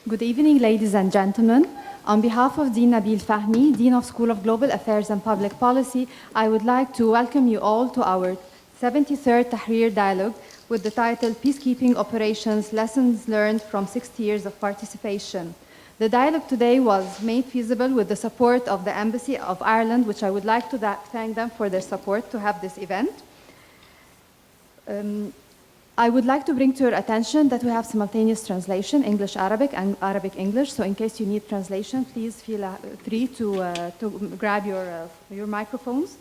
Good evening, ladies and gentlemen. On behalf of Dean Nabil Fahmi, Dean of School of Global Affairs and Public Policy, I would like to welcome you all to our 73rd Tahrir Dialogue with the title Peacekeeping Operations Lessons Learned from 60 Years of Participation. The dialogue today was made feasible with the support of the Embassy of Ireland, which I would like to thank them for their support to have this event. I would like to bring to your attention that we have simultaneous translation, English-Arabic and Arabic-English, so in case you need translation, please feel free to grab your microphones.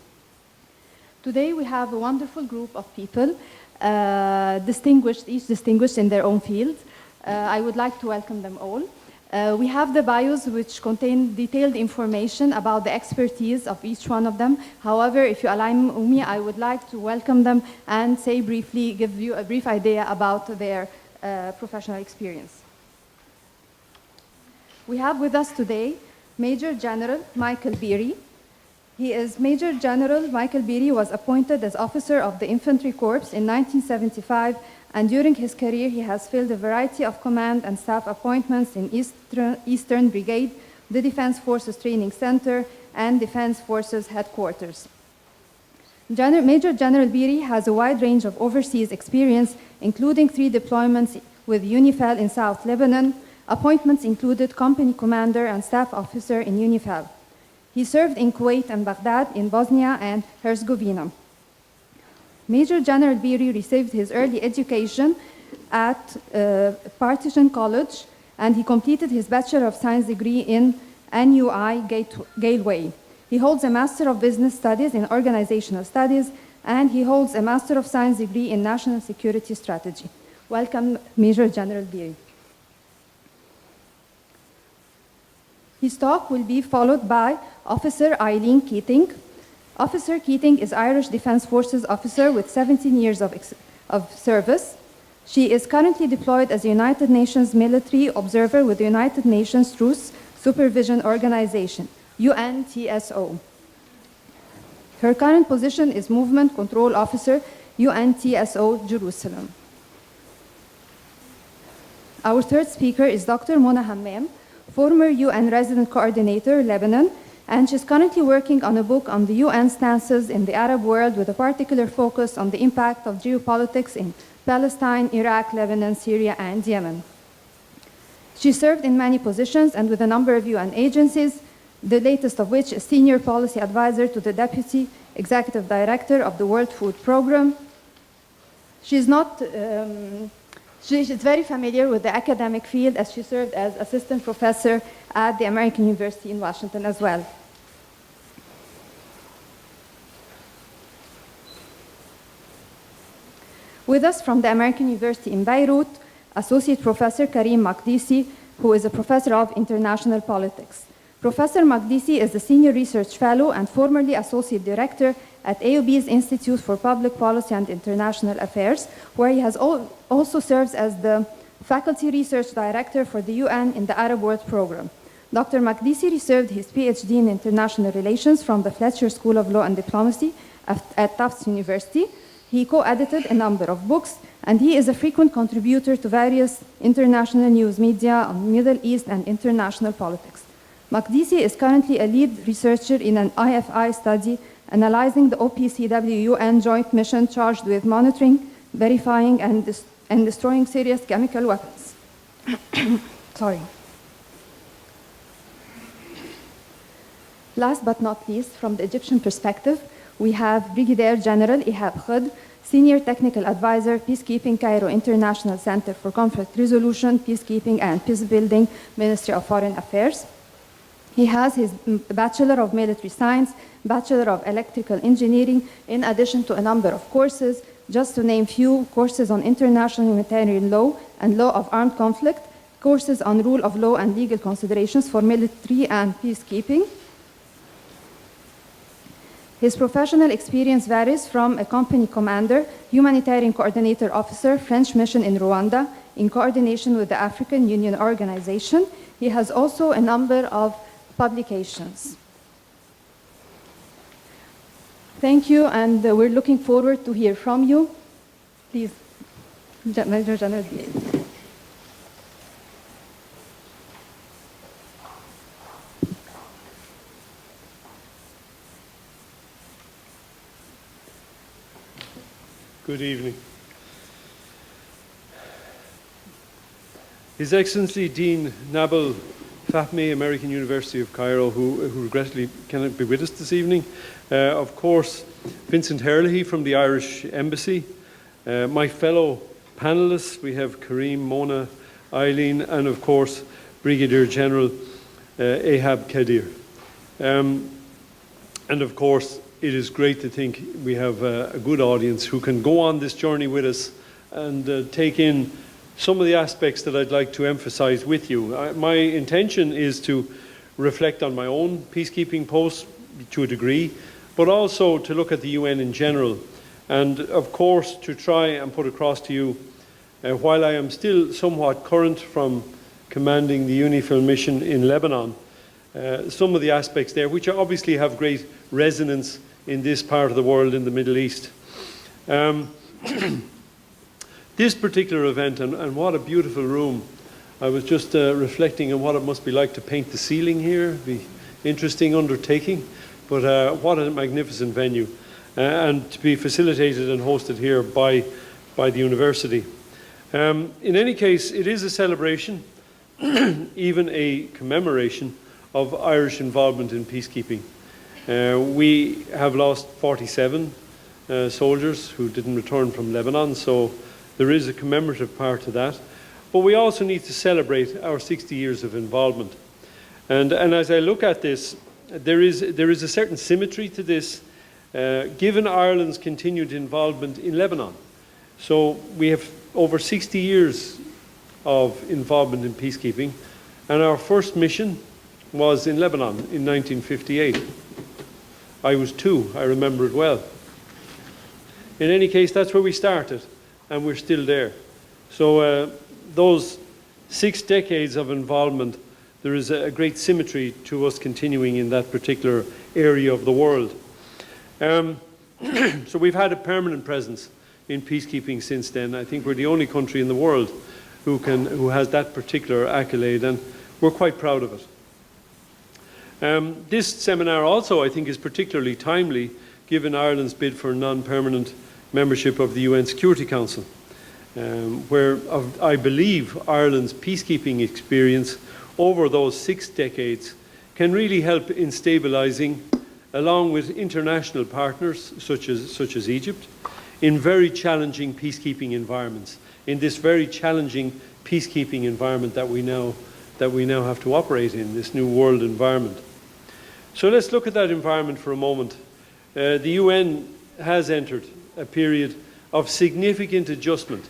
Today we have a wonderful group of people, each distinguished in their own field. I would like to welcome them all. We have the bios which contain detailed information about the expertise of each one of them. However, if you allow me, I would like to welcome them and give you a brief idea about their professional experience. We have with us today Major General Michael Beery. Major General Michael Beery was appointed as officer of the Infantry Corps in 1975, and during his career he has filled a variety of command and staff appointments in Eastern Brigade, the Defense Forces Training Center, and Defense Forces Headquarters. Major General Beery has a wide range of overseas experience, including 3 deployments with UNIFIL in South Lebanon. Appointments included company commander and staff officer in UNIFIL. He served in Kuwait and Baghdad, in Bosnia and Herzegovina. Major General Beery received his early education at Partisan College, and he completed his Bachelor of Science degree in NUI Gateway. He holds a Master of Business Studies in Organizational Studies, and he holds a Master of Science degree in National Security Strategy. Welcome, Major General Beery. His talk will be followed by Officer Eileen Keating. Officer Keating is Irish Defence Forces officer with 17 years of service. She is currently deployed as a United Nations military observer with the United Nations Truce Supervision Organization, UNTSO. Her current position is Movement Control Officer, UNTSO Jerusalem. Our third speaker is Dr. Mona Hammam, former UN Resident Coordinator, Lebanon, and she's currently working on a book on the UN stances in the Arab world with a particular focus on the impact of geopolitics in Palestine, Iraq, Lebanon, Syria, and Yemen. She served in many positions and with a number of UN agencies, the latest of which is Senior Policy Advisor to the Deputy Executive Director of the World Food Programme. She's very familiar with the academic field as she served as assistant professor at the American University in Washington as well. With us from the American University in Beirut, Associate Professor Karim Makdisi, who is a professor of international politics. Professor Makdisi is the Senior Research Fellow and formerly Associate Director at AOB's Institute for Public Policy and International Affairs, where he has also serves as the Faculty Research Director for the UN in the Arab World Programme. Dr. Makdisi received his PhD in International Relations from the Fletcher School of Law and Diplomacy at Tufts University. He co-edited a number of books, and he is a frequent contributor to various international news media on Middle East and international politics. Makdisi is currently a lead researcher in an IFI study analyzing the OPCW-UN joint mission charged with monitoring, verifying, and destroying serious chemical weapons. Sorry. Last but not least, from the Egyptian perspective, we have Brigadier General Ihab Khud, Senior Technical Advisor, Peacekeeping Cairo International Center for Conflict Resolution, Peacekeeping and Peacebuilding, Ministry of Foreign Affairs. He has his Bachelor of Military Science, Bachelor of Electrical Engineering, in addition to a number of courses, just to name few: courses on international humanitarian law and law of armed conflict, courses on rule of law and legal considerations for military and peacekeeping. His professional experience varies from a company commander, humanitarian coordinator officer, French mission in Rwanda, in coordination with the African Union Organization. He has also a number of publications. Thank you, and we're looking forward to hear from you. Please, Major General. Good evening. His Excellency Dean Nabil Fahmy, American University of Cairo, who regrettably cannot be with us this evening. Of course, Vincent Herlihy from the Irish Embassy. My fellow panellists, we have Kareem, Mona, Eileen, and of course, Brigadier General Ahab Kadir. And of course, it is great to think we have a good audience who can go on this journey with us and take in some of the aspects that I'd like to emphasize with you. My intention is to reflect on my own peacekeeping post to a degree, but also to look at the UN in general, and of course to try and put across to you, while I am still somewhat current from commanding the UNIFIL mission in Lebanon, some of the aspects there which obviously have great resonance in this part of the world, in the Middle East. This particular event, and what a beautiful room. I was just reflecting on what it must be like to paint the ceiling here. It'd be interesting undertaking, but what a magnificent venue. And to be facilitated and hosted here by the university. In any case, it is a celebration, even a commemoration of Irish involvement in peacekeeping. We have lost 47 soldiers who didn't return from Lebanon, so there is a commemorative part to that. But we also need to celebrate our 60 years of involvement. And as I look at this, there is a certain symmetry to this, given Ireland's continued involvement in Lebanon. So we have over 60 years of involvement in peacekeeping, and our first mission was in Lebanon in 1958. I was 2, I remember it well. In any case, that's where we started, and we're still there. So those 6 decades of involvement, there is a great symmetry to us continuing in that particular area of the world. So we've had a permanent presence in peacekeeping since then. I think we're the only country in the world who has that particular accolade, and we're quite proud of it. This seminar also, I think, is particularly timely given Ireland's bid for non-permanent membership of the UN Security Council, where I believe Ireland's peacekeeping experience over those 6 decades can really help in stabilising, along with international partners such as Egypt, in very challenging peacekeeping environments, in this very challenging peacekeeping environment that we now have to operate in, this new world environment. So let's look at that environment for a moment. The UN has entered a period of significant adjustment.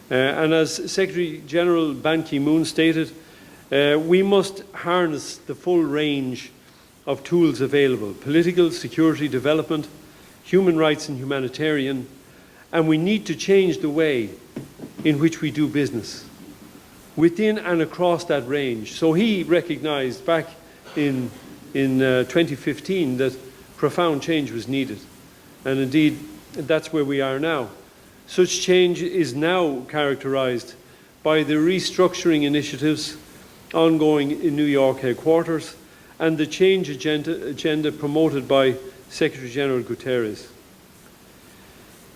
And as Secretary General Ban Ki-moon stated, we must harness the full range of tools available: political, security, development, human rights and humanitarian, and we need to change the way in which we do business within and across that range. So he recognized back in 2015 that profound change was needed, and indeed that's where we are now. Such change is now characterized by the restructuring initiatives ongoing in New York headquarters and the change agenda promoted by Secretary General Guterres.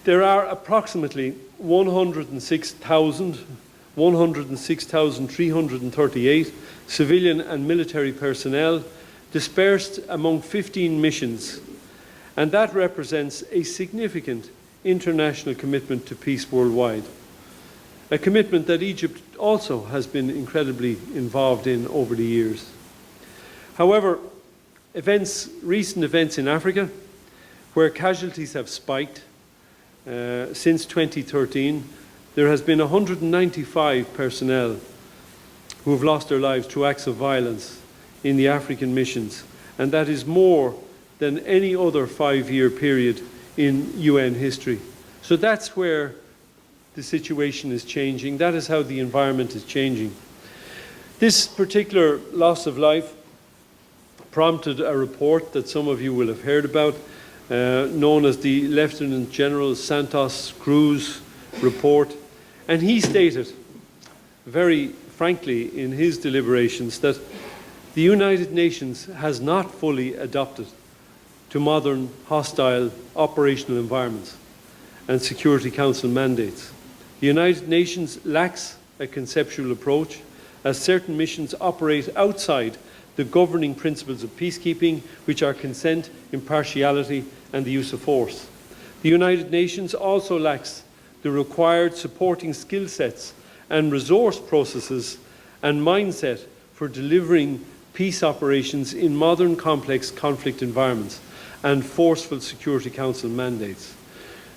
There are approximately 106,338 civilian and military personnel dispersed among 15 missions, and that represents a significant international commitment to peace worldwide, a commitment that Egypt also has been incredibly involved in over the years. However, recent events in Africa, where casualties have spiked since 2013, there has been 195 personnel who have lost their lives through acts of violence in the African missions, and that is more than any other 5-year period in UN history. So that's where the situation is changing. That is how the environment is changing. This particular loss of life prompted a report that some of you will have heard about, known as the Lieutenant General Santos Cruz report. And he stated, very frankly in his deliberations, that the United Nations has not fully adapted to modern hostile operational environments, and Security Council mandates. The United Nations lacks a conceptual approach, as certain missions operate outside the governing principles of peacekeeping, which are consent, impartiality, and the use of force. The United Nations also lacks the required supporting skill sets and resource processes and mindset for delivering peace operations in modern complex conflict environments and forceful Security Council mandates.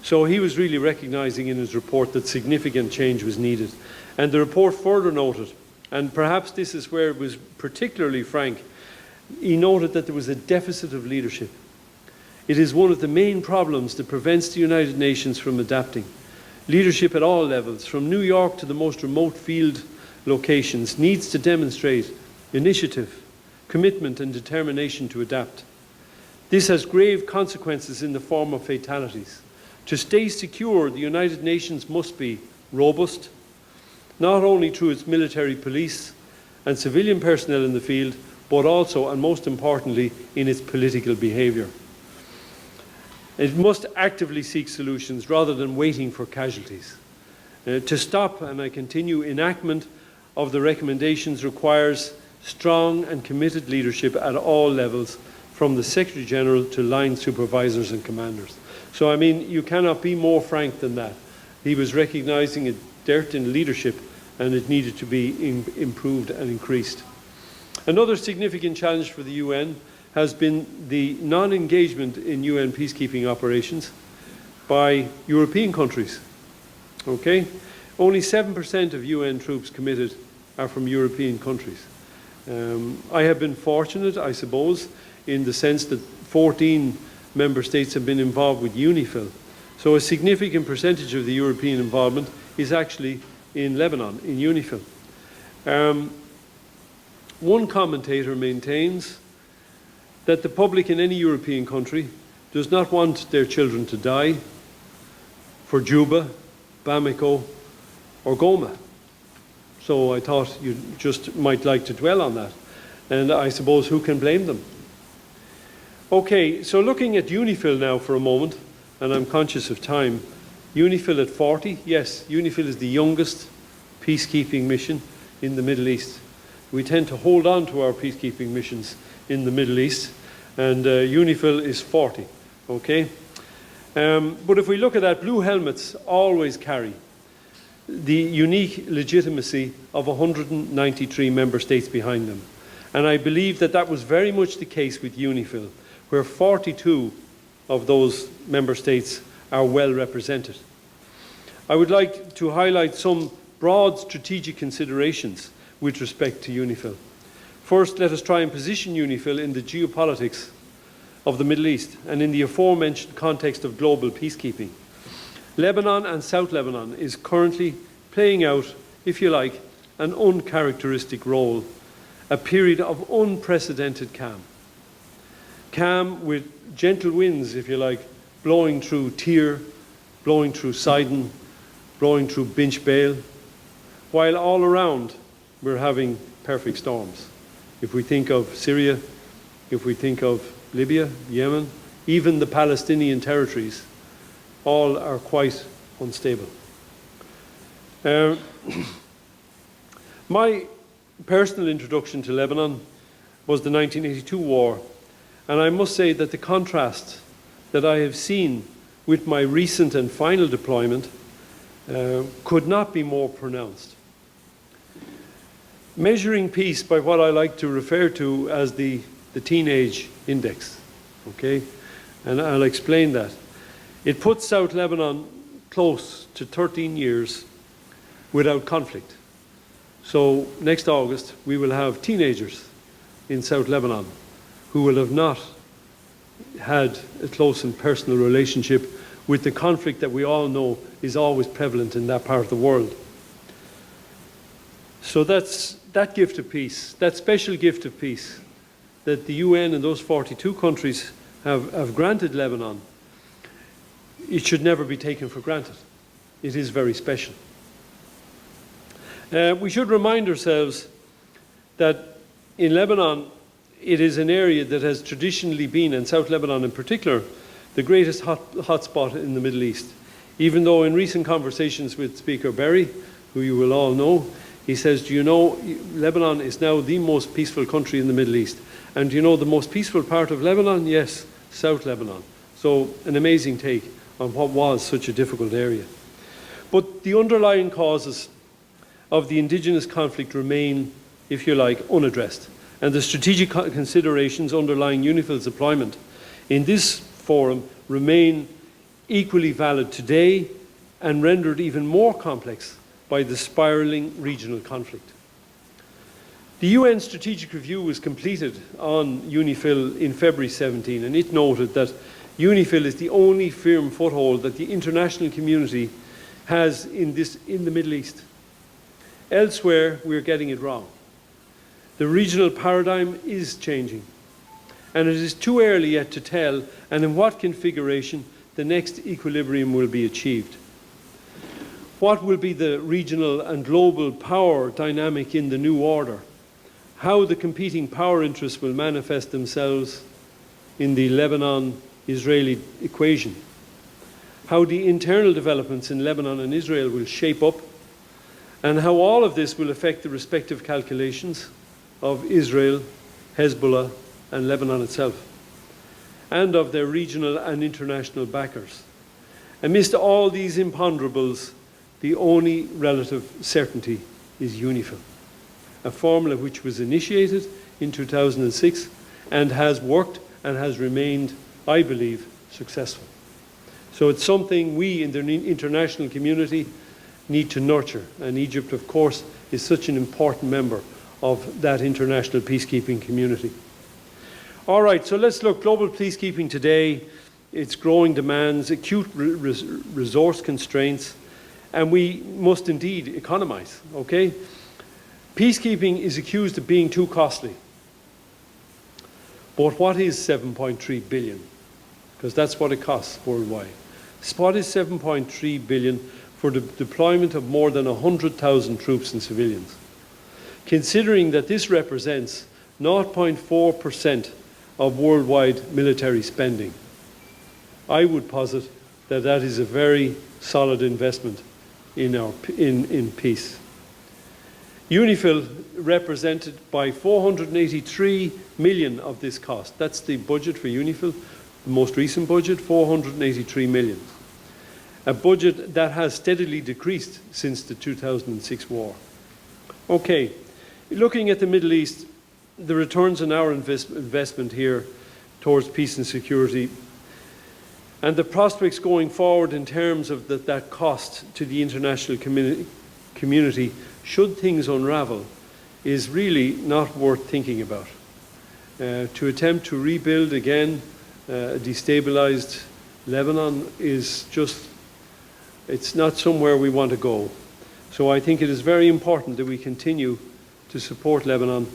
So he was really recognising in his report that significant change was needed. And the report further noted, and perhaps this is where it was particularly frank, he noted that there was a deficit of leadership. It is one of the main problems that prevents the United Nations from adapting. Leadership at all levels, from New York to the most remote field locations, needs to demonstrate initiative, commitment and determination to adapt. This has grave consequences in the form of fatalities. To stay secure, the United Nations must be robust, not only through its military police and civilian personnel in the field, but also, and most importantly, in its political behaviour. It must actively seek solutions rather than waiting for casualties. To stop, and I continue, enactment of the recommendations requires strong and committed leadership at all levels, from the Secretary General to line supervisors and commanders. So, I mean, you cannot be more frank than that. He was recognising a dearth in leadership, and it needed to be improved and increased. Another significant challenge for the UN has been the non-engagement in UN peacekeeping operations by European countries. Okay? Only 7% of UN troops committed are from European countries. I have been fortunate, I suppose, in the sense that 14 member states have been involved with UNIFIL. So a significant percentage of the European involvement is actually in Lebanon, in UNIFIL. One commentator maintains that the public in any European country does not want their children to die for Juba, Bamako, or Goma. So I thought you just might like to dwell on that. And I suppose who can blame them? Okay, so looking at UNIFIL now for a moment, and I'm conscious of time. UNIFIL at 40, yes, UNIFIL is the youngest peacekeeping mission in the Middle East. We tend to hold on to our peacekeeping missions in the Middle East, and UNIFIL is 40, okay? But if we look at that, blue helmets always carry the unique legitimacy of 193 member states behind them. And I believe that that was very much the case with UNIFIL, where 42 of those member states are well represented. I would like to highlight some broad strategic considerations with respect to UNIFIL. First, let us try and position UNIFIL in the geopolitics of the Middle East and in the aforementioned context of global peacekeeping. Lebanon and South Lebanon is currently playing out, if you like, an uncharacteristic role, a period of unprecedented calm. Calm with gentle winds, if you like, blowing through Tyre, blowing through Sidon, blowing through Binch Bale, while all around we're having perfect storms. If we think of Syria, if we think of Libya, Yemen, even the Palestinian territories, all are quite unstable. My personal introduction to Lebanon was the 1982 war, and I must say that the contrast that I have seen with my recent and final deployment could not be more pronounced. Measuring peace by what I like to refer to as the teenage index, okay? And I'll explain that. It puts South Lebanon close to 13 years without conflict. So next August, we will have teenagers in South Lebanon who will have not had a close and personal relationship with the conflict that we all know is always prevalent in that part of the world. So that's that gift of peace, that special gift of peace that the UN and those 42 countries have granted Lebanon. It should never be taken for granted. It is very special. We should remind ourselves that in Lebanon, it is an area that has traditionally been, and South Lebanon in particular, the greatest hotspot in the Middle East. Even though in recent conversations with Speaker Berry, who you will all know, he says, do you know, Lebanon is now the most peaceful country in the Middle East. And do you know the most peaceful part of Lebanon? Yes, South Lebanon. So an amazing take on what was such a difficult area. But the underlying causes of the indigenous conflict remain, if you like, unaddressed. And the strategic considerations underlying UNIFIL's deployment in this forum remain equally valid today and rendered even more complex by the spiralling regional conflict. The UN Strategic Review was completed on UNIFIL in February 17, and it noted that UNIFIL is the only firm foothold that the international community has in the Middle East. Elsewhere, we're getting it wrong. The regional paradigm is changing, and it is too early yet to tell and in what configuration the next equilibrium will be achieved. What will be the regional and global power dynamic in the new order? How the competing power interests will manifest themselves in the Lebanon-Israeli equation? How the internal developments in Lebanon and Israel will shape up, and how all of this will affect the respective calculations of Israel, Hezbollah, and Lebanon itself, and of their regional and international backers. Amidst all these imponderables, the only relative certainty is UNIFIL, a formula which was initiated in 2006 and has worked and has remained, I believe, successful. So it's something we in the international community need to nurture, and Egypt, of course, is such an important member of that international peacekeeping community. All right, so let's look. Global peacekeeping today, its growing demands, acute resource constraints, and we must indeed economize, okay? Peacekeeping is accused of being too costly. But what is 7.3 billion? Because that's what it costs worldwide. What is 7.3 billion for the deployment of more than 100,000 troops and civilians? Considering that this represents 0.4% of worldwide military spending, I would posit that that is a very solid investment in peace. UNIFIL represented by 483 million of this cost. That's the budget for UNIFIL, the most recent budget, 483 million. A budget that has steadily decreased since the 2006 war. Okay, looking at the Middle East, the returns on our investment here towards peace and security, and the prospects going forward in terms of that cost to the international community, should things unravel, is really not worth thinking about. To attempt to rebuild again a destabilized Lebanon is just, it's not somewhere we want to go. So I think it is very important that we continue to support Lebanon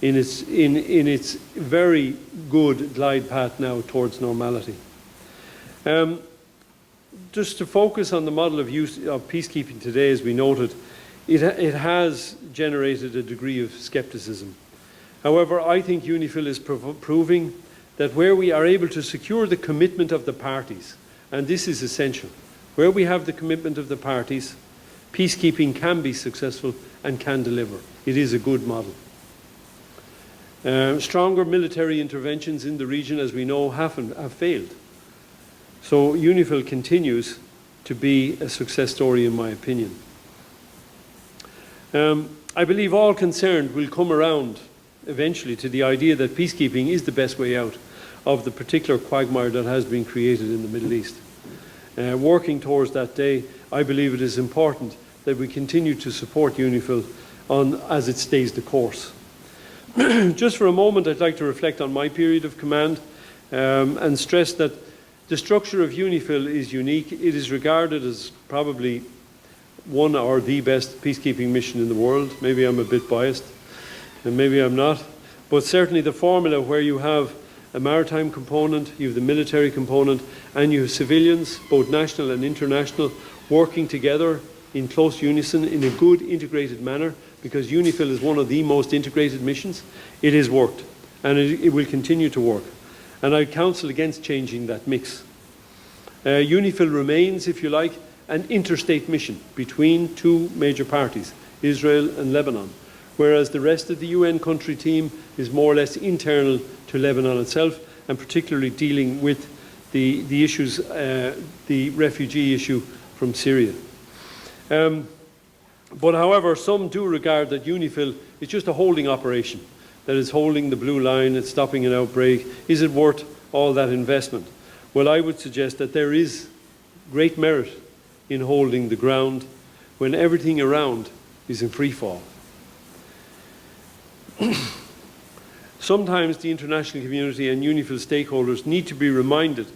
in its very good glide path now towards normality. Just to focus on the model of peacekeeping today, as we noted, it has generated a degree of skepticism. However, I think UNIFIL is proving that where we are able to secure the commitment of the parties, and this is essential, where we have the commitment of the parties, peacekeeping can be successful and can deliver. It is a good model. Stronger military interventions in the region, as we know, have failed. So UNIFIL continues to be a success story, in my opinion. I believe all concerned will come around eventually to the idea that peacekeeping is the best way out of the particular quagmire that has been created in the Middle East. Working towards that day, I believe it is important that we continue to support UNIFIL as it stays the course. Just for a moment, I'd like to reflect on my period of command and stress that the structure of UNIFIL is unique. It is regarded as probably one or the best peacekeeping mission in the world. Maybe I'm a bit biased, and maybe I'm not. But certainly the formula where you have a maritime component, you have the military component, and you have civilians, both national and international, working together in close unison in a good integrated manner, because UNIFIL is one of the most integrated missions. It has worked, and it will continue to work. And I counsel against changing that mix. UNIFIL remains, if you like, an interstate mission between two major parties, Israel and Lebanon, whereas the rest of the UN country team is more or less internal to Lebanon itself, and particularly dealing with the issues, the refugee issue from Syria. But however, some do regard that UNIFIL is just a holding operation, that is holding the blue line, it's stopping an outbreak. Is it worth all that investment? Well, I would suggest that there is great merit in holding the ground when everything around is in free fall. Sometimes the international community and UNIFIL stakeholders need to be reminded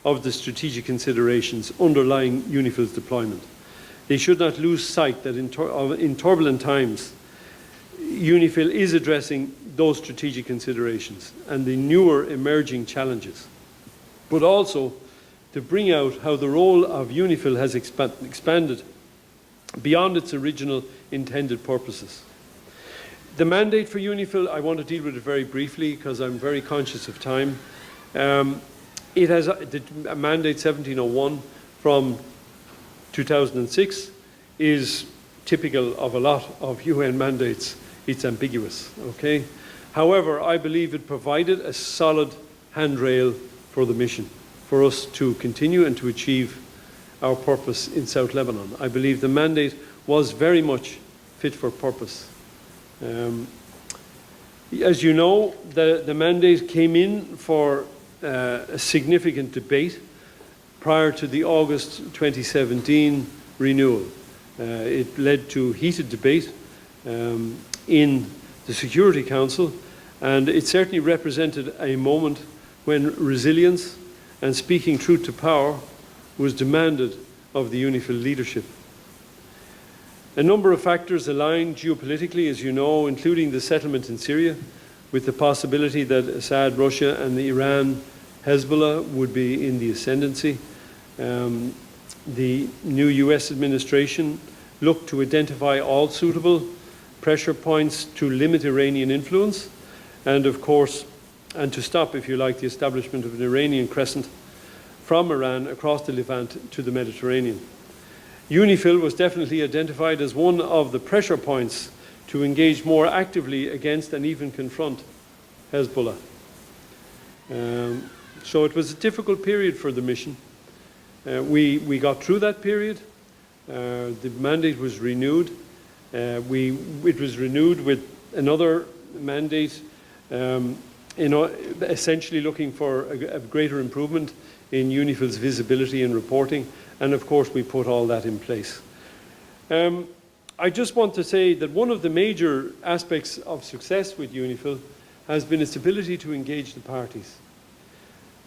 of the strategic considerations underlying UNIFIL's deployment. They should not lose sight that in turbulent times, UNIFIL is addressing those strategic considerations and the newer emerging challenges, but also to bring out how the role of UNIFIL has expanded beyond its original intended purposes. The mandate for UNIFIL, I want to deal with it very briefly because I'm very conscious of time. It has a mandate 1701 from 2006 is typical of a lot of UN mandates. It's ambiguous, okay? However, I believe it provided a solid handrail for the mission, for us to continue and to achieve our purpose in South Lebanon. I believe the mandate was very much fit for purpose. As you know, the mandate came in for a significant debate prior to the August 2017 renewal. It led to heated debate in the Security Council, and it certainly represented a moment when resilience and speaking truth to power was demanded of the UNIFIL leadership. A number of factors aligned geopolitically, as you know, including the settlement in Syria, with the possibility that Assad, Russia, and Iran, Hezbollah would be in the ascendancy. The new US administration looked to identify all suitable pressure points to limit Iranian influence, and of course, and to stop, if you like, the establishment of an Iranian crescent from Iran across the Levant to the Mediterranean. UNIFIL was definitely identified as one of the pressure points to engage more actively against and even confront Hezbollah. So it was a difficult period for the mission. We got through that period. The mandate was renewed. It was renewed with another mandate, essentially looking for a greater improvement in UNIFIL's visibility and reporting. And of course, we put all that in place. I just want to say that one of the major aspects of success with UNIFIL has been its ability to engage the parties.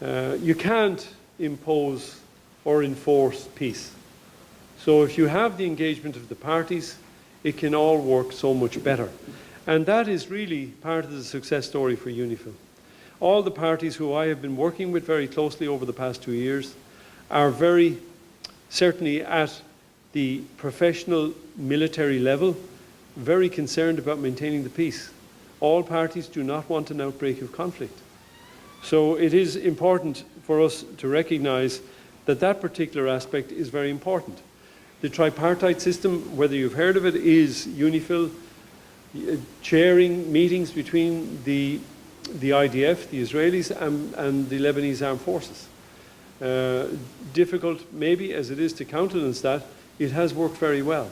You can't impose or enforce peace. So if you have the engagement of the parties, it can all work so much better. And that is really part of the success story for UNIFIL. All the parties who I have been working with very closely over the past 2 years are very certainly at the professional military level, very concerned about maintaining the peace. All parties do not want an outbreak of conflict. So it is important for us to recognize that that particular aspect is very important. The tripartite system, whether you've heard of it, is UNIFIL chairing meetings between the IDF, the Israelis, and the Lebanese armed forces. Difficult, maybe, as it is to countenance that, it has worked very well.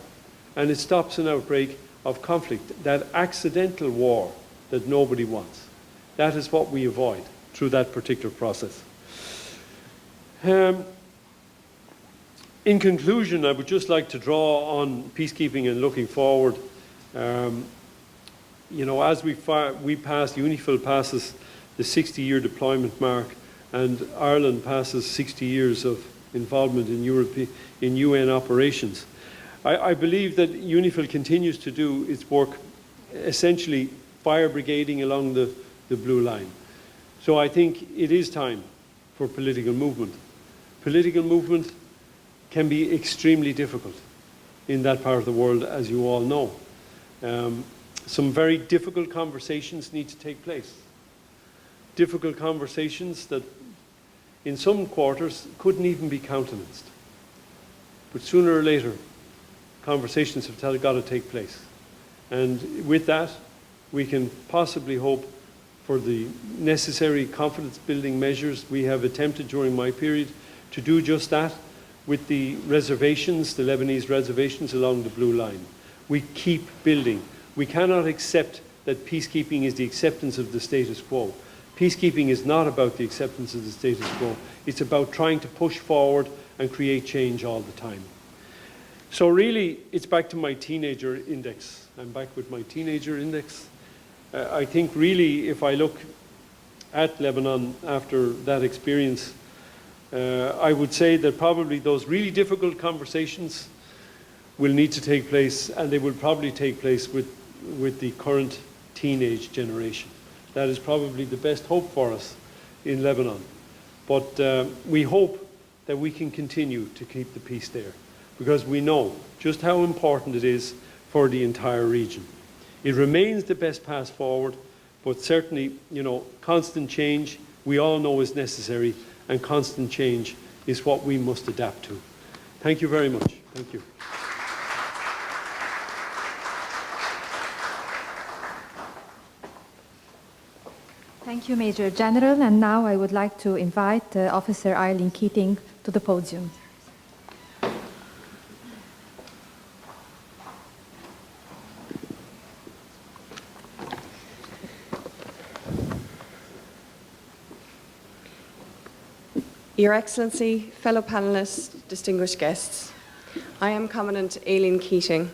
And it stops an outbreak of conflict, that accidental war that nobody wants. That is what we avoid through that particular process. In conclusion, I would just like to draw on peacekeeping and looking forward. You know, as we pass, UNIFIL passes the 60-year deployment mark, and Ireland passes 60 years of involvement in UN operations. I believe that UNIFIL continues to do its work, essentially fire brigading along the blue line. So I think it is time for political movement. Political movement can be extremely difficult in that part of the world, as you all know. Some very difficult conversations need to take place. Difficult conversations that in some quarters, couldn't even be countenanced. But sooner or later, conversations have got to take place. And with that, we can possibly hope for the necessary confidence-building measures. We have attempted during my period to do just that with the reservations, the Lebanese reservations along the Blue Line. We keep building. We cannot accept that peacekeeping is the acceptance of the status quo. Peacekeeping is not about the acceptance of the status quo. It's about trying to push forward and create change all the time. So really, it's back to my teenager index. I'm back with my teenager index. I think really, if I look at Lebanon after that experience, I would say that probably those really difficult conversations will need to take place, and they will probably take place with the current teenage generation. That is probably the best hope for us in Lebanon. But we hope that we can continue to keep the peace there, because we know just how important it is for the entire region. It remains the best path forward, but certainly, constant change we all know is necessary, and constant change is what we must adapt to. Thank you very much. Thank you. Thank you, Major General. And now I would like to invite Officer Eileen Keating to the podium. Your Excellency, fellow panellists, distinguished guests, I am Commandant Aileen Keating.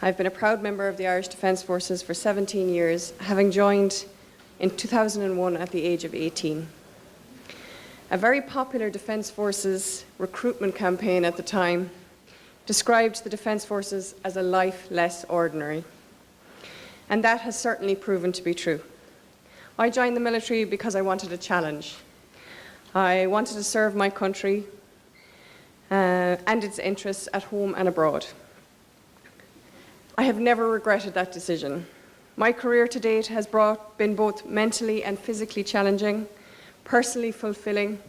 I've been a proud member of the Irish Defence Forces for 17 years, having joined in 2001 at the age of 18. A very popular Defence Forces recruitment campaign at the time described the Defence Forces as a life less ordinary. And that has certainly proven to be true. I joined the military because I wanted a challenge. I wanted to serve my country and its interests at home and abroad. I have never regretted that decision. My career to date has been both mentally and physically challenging, personally fulfilling,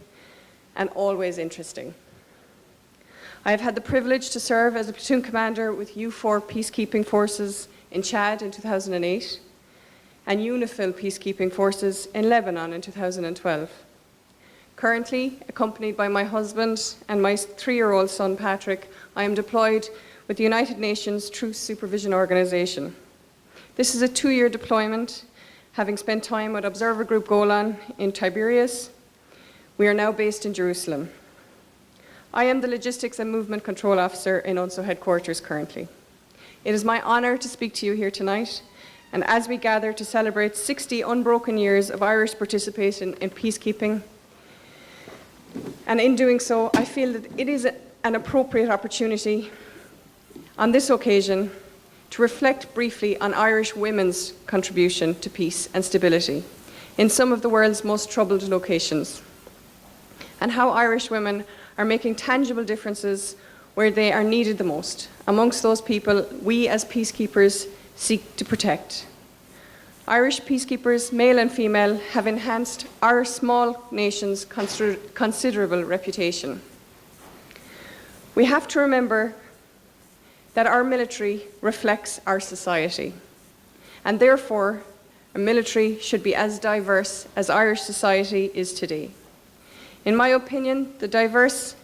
and always interesting. I have had the privilege to serve as a platoon commander with U4 peacekeeping forces in Chad in 2008 and UNIFIL peacekeeping forces in Lebanon in 2012. Currently, accompanied by my husband and my 3-year-old son Patrick, I am deployed with the United Nations Truce Supervision Organization. This is a 2-year deployment, having spent time with Observer Group Golan in Tiberias. We are now based in Jerusalem. I am the Logistics and Movement Control Officer in UNSO headquarters currently. It is my honour to speak to you here tonight, and as we gather to celebrate 60 unbroken years of Irish participation in peacekeeping, and in doing so, I feel that it is an appropriate opportunity on this occasion to reflect briefly on Irish women's contribution to peace and stability in some of the world's most troubled locations, and how Irish women are making tangible differences where they are needed the most, amongst those people we as peacekeepers seek to protect. Irish peacekeepers, male and female, have enhanced our small nation's considerable reputation. We have to remember that our military reflects our society, and therefore a military should be as diverse as Irish society is today. In my opinion, the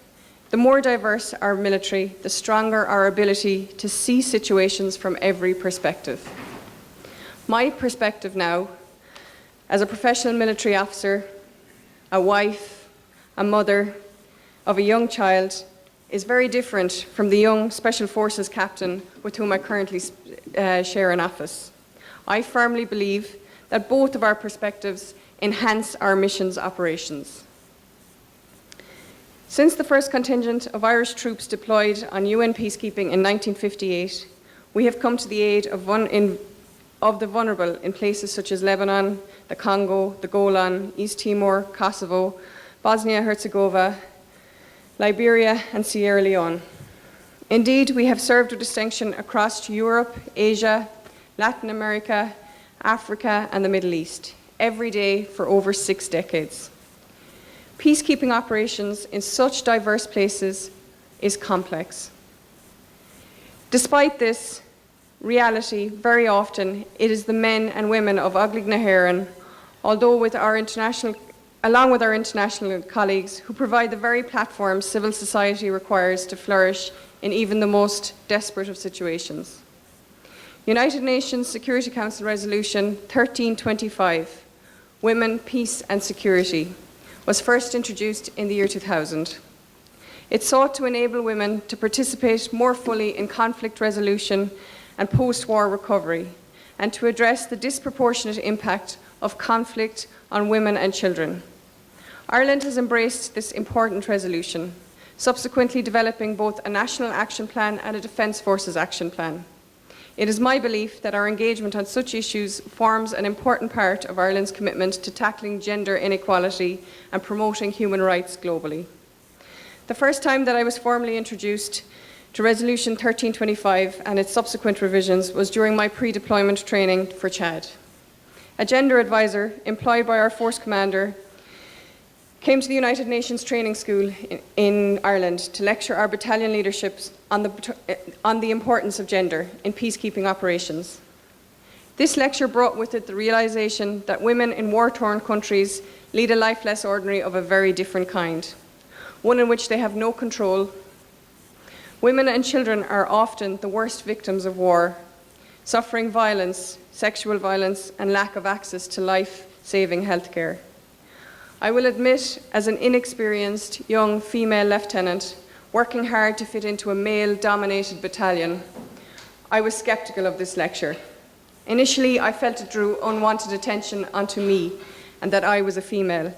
more diverse our military, the stronger our ability to see situations from every perspective. My perspective now, as a professional military officer, a wife, a mother of a young child, is very different from the young Special Forces captain with whom I currently share an office. I firmly believe that both of our perspectives enhance our mission's operations. Since the first contingent of Irish troops deployed on UN peacekeeping in 1958, we have come to the aid of the vulnerable in places such as Lebanon, the Congo, the Golan, East Timor, Kosovo, Bosnia-Herzegovina, Liberia, and Sierra Leone. Indeed, we have served with distinction across Europe, Asia, Latin America, Africa, and the Middle East, every day for over 6 decades. Peacekeeping operations in such diverse places is complex. Despite this reality, very often it is the men and women of Oglig na hÉireann, along with our international colleagues, who provide the very platform civil society requires to flourish in even the most desperate of situations. United Nations Security Council Resolution 1325, Women, Peace and Security, was first introduced in the year 2000. It sought to enable women to participate more fully in conflict resolution and post-war recovery, and to address the disproportionate impact of conflict on women and children. Ireland has embraced this important resolution, subsequently developing both a national action plan and a Defence Forces action plan. It is my belief that our engagement on such issues forms an important part of Ireland's commitment to tackling gender inequality and promoting human rights globally. The first time that I was formally introduced to Resolution 1325 and its subsequent revisions was during my pre-deployment training for Chad. A gender advisor employed by our force commander came to the United Nations Training School in Ireland to lecture our battalion leaderships on the importance of gender in peacekeeping operations. This lecture brought with it the realization that women in war-torn countries lead a life less ordinary of a very different kind, one in which they have no control. Women and children are often the worst victims of war, suffering violence, sexual violence, and lack of access to life-saving healthcare. I will admit, as an inexperienced young female lieutenant working hard to fit into a male-dominated battalion, I was skeptical of this lecture. Initially, I felt it drew unwanted attention onto me and that I was a female.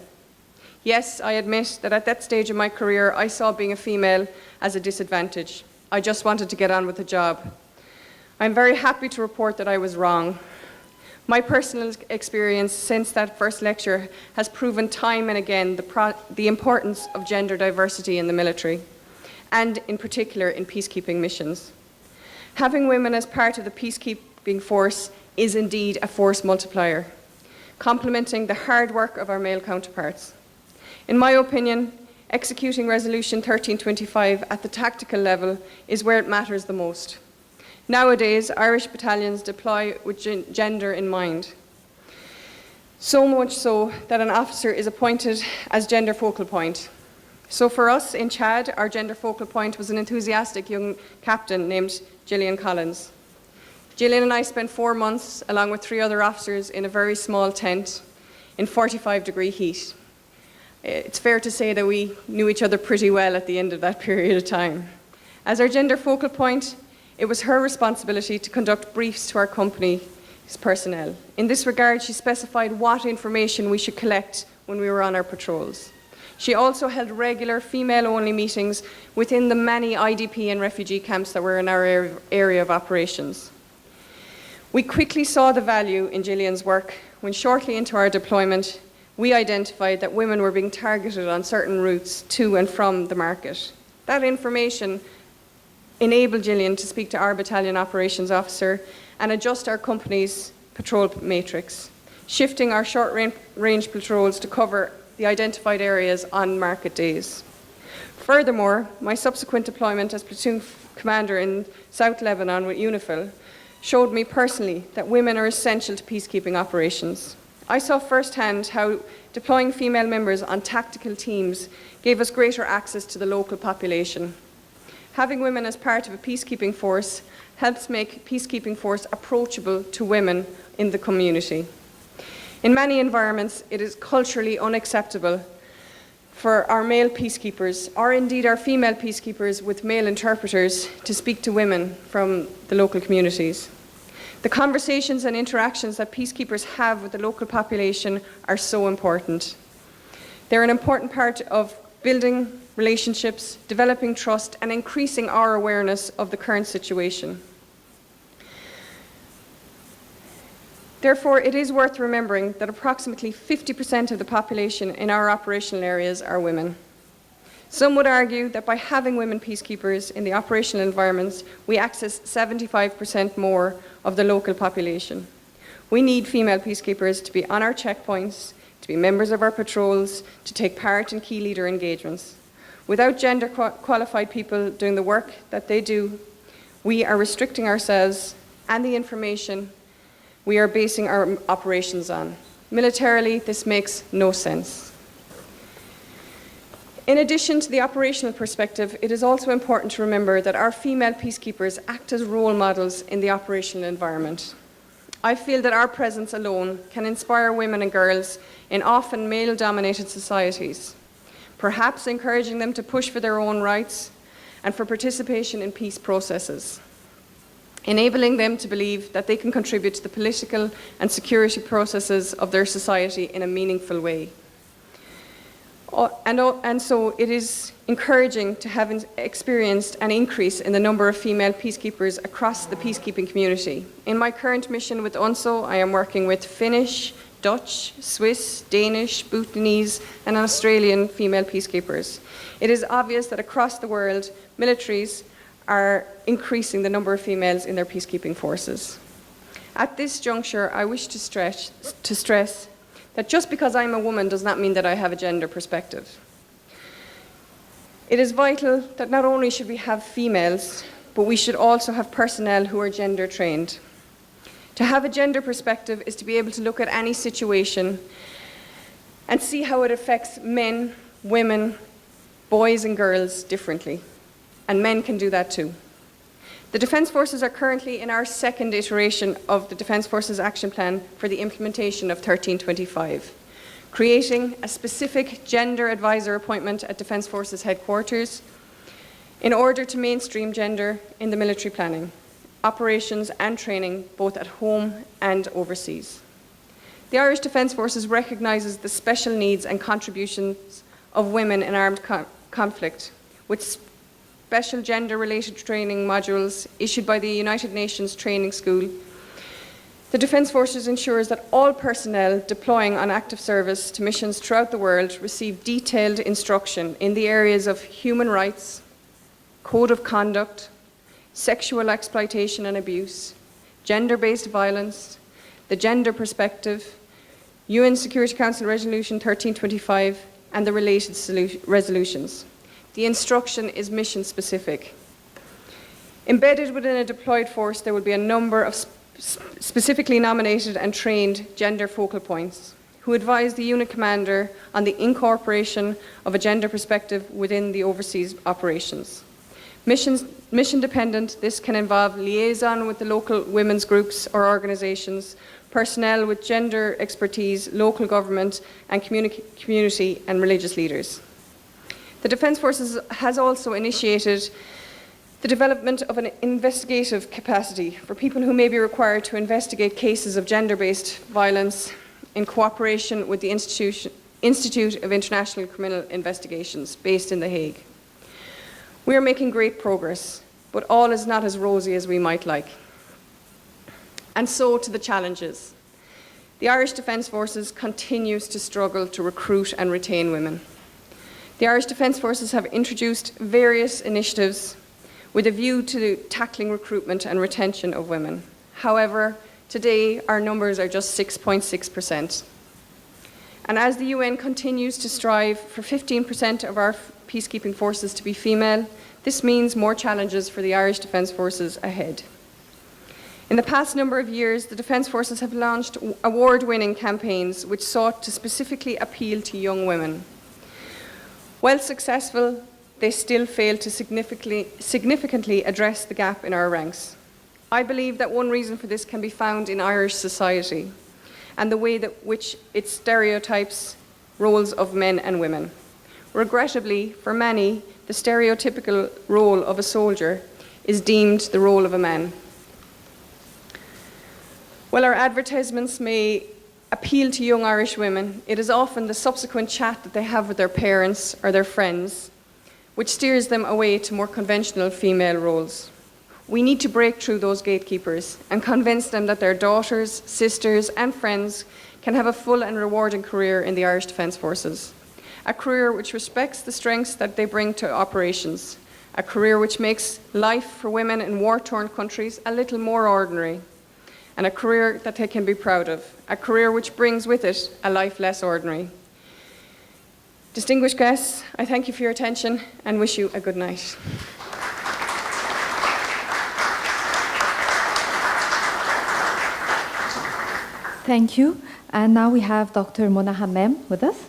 Yes, I admit that at that stage of my career, I saw being a female as a disadvantage. I just wanted to get on with the job. I'm very happy to report that I was wrong. My personal experience since that first lecture has proven time and again the importance of gender diversity in the military, and in particular in peacekeeping missions. Having women as part of the peacekeeping force is indeed a force multiplier, complementing the hard work of our male counterparts. In my opinion, executing Resolution 1325 at the tactical level is where it matters the most. Nowadays, Irish battalions deploy with gender in mind. So much so that an officer is appointed as gender focal point. So for us in Chad, our gender focal point was an enthusiastic young captain named Gillian Collins. Gillian and I spent 4 months, along with 3 other officers, in a very small tent in 45-degree heat. It's fair to say that we knew each other pretty well at the end of that period of time. As our gender focal point, it was her responsibility to conduct briefs to our company's personnel. In this regard, she specified what information we should collect when we were on our patrols. She also held regular female-only meetings within the many IDP and refugee camps that were in our area of operations. We quickly saw the value in Gillian's work when shortly into our deployment, we identified that women were being targeted on certain routes to and from the market. That information enabled Gillian to speak to our battalion operations officer and adjust our company's patrol matrix, shifting our short-range patrols to cover the identified areas on market days. Furthermore, my subsequent deployment as platoon commander in South Lebanon with UNIFIL showed me personally that women are essential to peacekeeping operations. I saw firsthand how deploying female members on tactical teams gave us greater access to the local population. Having women as part of a peacekeeping force helps make peacekeeping force approachable to women in the community. In many environments, it is culturally unacceptable for our male peacekeepers, or indeed our female peacekeepers with male interpreters, to speak to women from the local communities. The conversations and interactions that peacekeepers have with the local population are so important. They're an important part of building relationships, developing trust, and increasing our awareness of the current situation. Therefore, it is worth remembering that approximately 50% of the population in our operational areas are women. Some would argue that by having women peacekeepers in the operational environments, we access 75% more of the local population. We need female peacekeepers to be on our checkpoints, to be members of our patrols, to take part in key leader engagements. Without gender qualified people doing the work that they do, we are restricting ourselves and the information we are basing our operations on. Militarily, this makes no sense. In addition to the operational perspective, it is also important to remember that our female peacekeepers act as role models in the operational environment. I feel that our presence alone can inspire women and girls in often male-dominated societies, perhaps encouraging them to push for their own rights and for participation in peace processes, enabling them to believe that they can contribute to the political and security processes of their society in a meaningful way. And so it is encouraging to have experienced an increase in the number of female peacekeepers across the peacekeeping community. In my current mission with UNSO, I am working with Finnish, Dutch, Swiss, Danish, Bhutanese, and Australian female peacekeepers. It is obvious that across the world, militaries are increasing the number of females in their peacekeeping forces. At this juncture, I wish to stress that just because I'm a woman does not mean that I have a gender perspective. It is vital that not only should we have females, but we should also have personnel who are gender trained. To have a gender perspective is to be able to look at any situation and see how it affects men, women, boys and girls differently. And men can do that too. The Defence Forces are currently in our second iteration of the Defence Forces Action Plan for the implementation of 1325, creating a specific gender advisor appointment at Defence Forces headquarters in order to mainstream gender in the military planning, operations and training both at home and overseas. The Irish Defence Forces recognises the special needs and contributions of women in armed conflict, with special gender-related training modules issued by the United Nations Training School. The Defence Forces ensures that all personnel deploying on active service to missions throughout the world receive detailed instruction in the areas of human rights, code of conduct, sexual exploitation and abuse, gender-based violence, the gender perspective, UN Security Council Resolution 1325, and the related resolutions. The instruction is mission-specific. Embedded within a deployed force, there will be a number of specifically nominated and trained gender focal points who advise the unit commander on the incorporation of a gender perspective within the overseas operations. Mission-dependent, this can involve liaison with the local women's groups or organisations, personnel with gender expertise, local government and community and religious leaders. The Defence Forces has also initiated the development of an investigative capacity for people who may be required to investigate cases of gender-based violence in cooperation with the Institute of International Criminal Investigations based in The Hague. We are making great progress, but all is not as rosy as we might like. And so to the challenges. The Irish Defence Forces continues to struggle to recruit and retain women. The Irish Defence Forces have introduced various initiatives with a view to tackling recruitment and retention of women. However, today our numbers are just 6.6%. And as the UN continues to strive for 15% of our peacekeeping forces to be female, this means more challenges for the Irish Defence Forces ahead. In the past number of years, the Defence Forces have launched award-winning campaigns which sought to specifically appeal to young women. While successful, they still fail to significantly address the gap in our ranks. I believe that one reason for this can be found in Irish society and the way that which it stereotypes roles of men and women. Regrettably, for many, the stereotypical role of a soldier is deemed the role of a man. While our advertisements may appeal to young Irish women, it is often the subsequent chat that they have with their parents or their friends which steers them away to more conventional female roles. We need to break through those gatekeepers and convince them that their daughters, sisters and friends can have a full and rewarding career in the Irish Defence Forces. A career which respects the strengths that they bring to operations. A career which makes life for women in war-torn countries a little more ordinary. and a career that they can be proud of, a career which brings with it a life less ordinary. Distinguished guests, I thank you for your attention and wish you a good night. Thank you. And now we have Dr. Mona Hammam with us.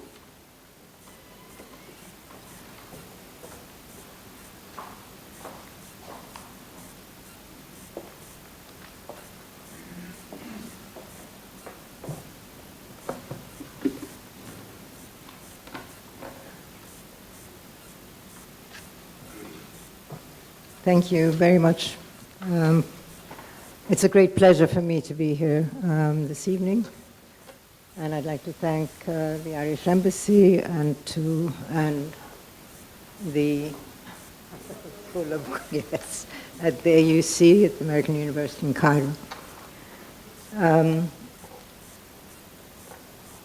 Thank you very much. It's a great pleasure for me to be here this evening, and I'd like to thank the Irish Embassy and the School of yes, at the AUC at the American University in Cairo.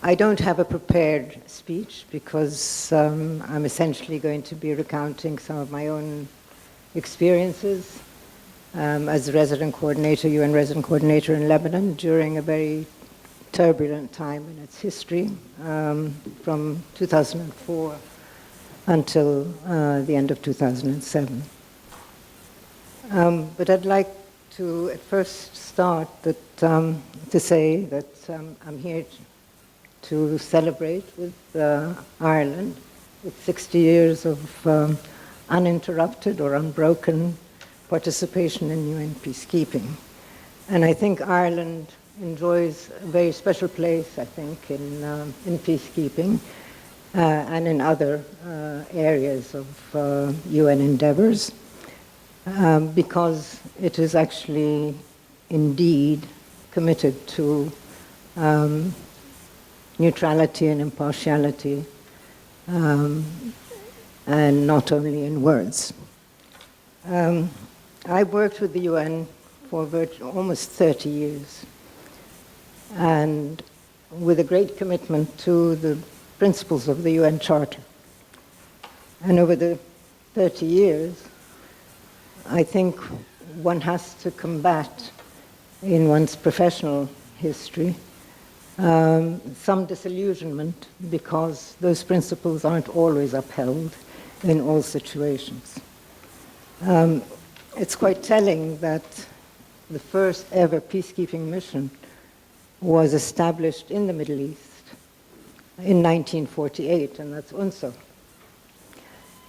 I don't have a prepared speech because I'm essentially going to be recounting some of my own experiences as resident coordinator, UN resident coordinator in Lebanon during a very turbulent time in its history, from 2004 until the end of 2007. But I'd like to at first start that, to say that I'm here to celebrate with Ireland with 60 years of uninterrupted or unbroken participation in UN peacekeeping. And I think Ireland enjoys a very special place, I think, in peacekeeping and in other areas of UN endeavors, because it is actually indeed committed to neutrality and impartiality, and not only in words. I worked with the UN for almost 30 years, and with a great commitment to the principles of the UN Charter. And over the 30 years, I think one has to combat in one's professional history some disillusionment because those principles aren't always upheld in all situations. It's quite telling that the first ever peacekeeping mission was established in the Middle East in 1948, and that's UNSO.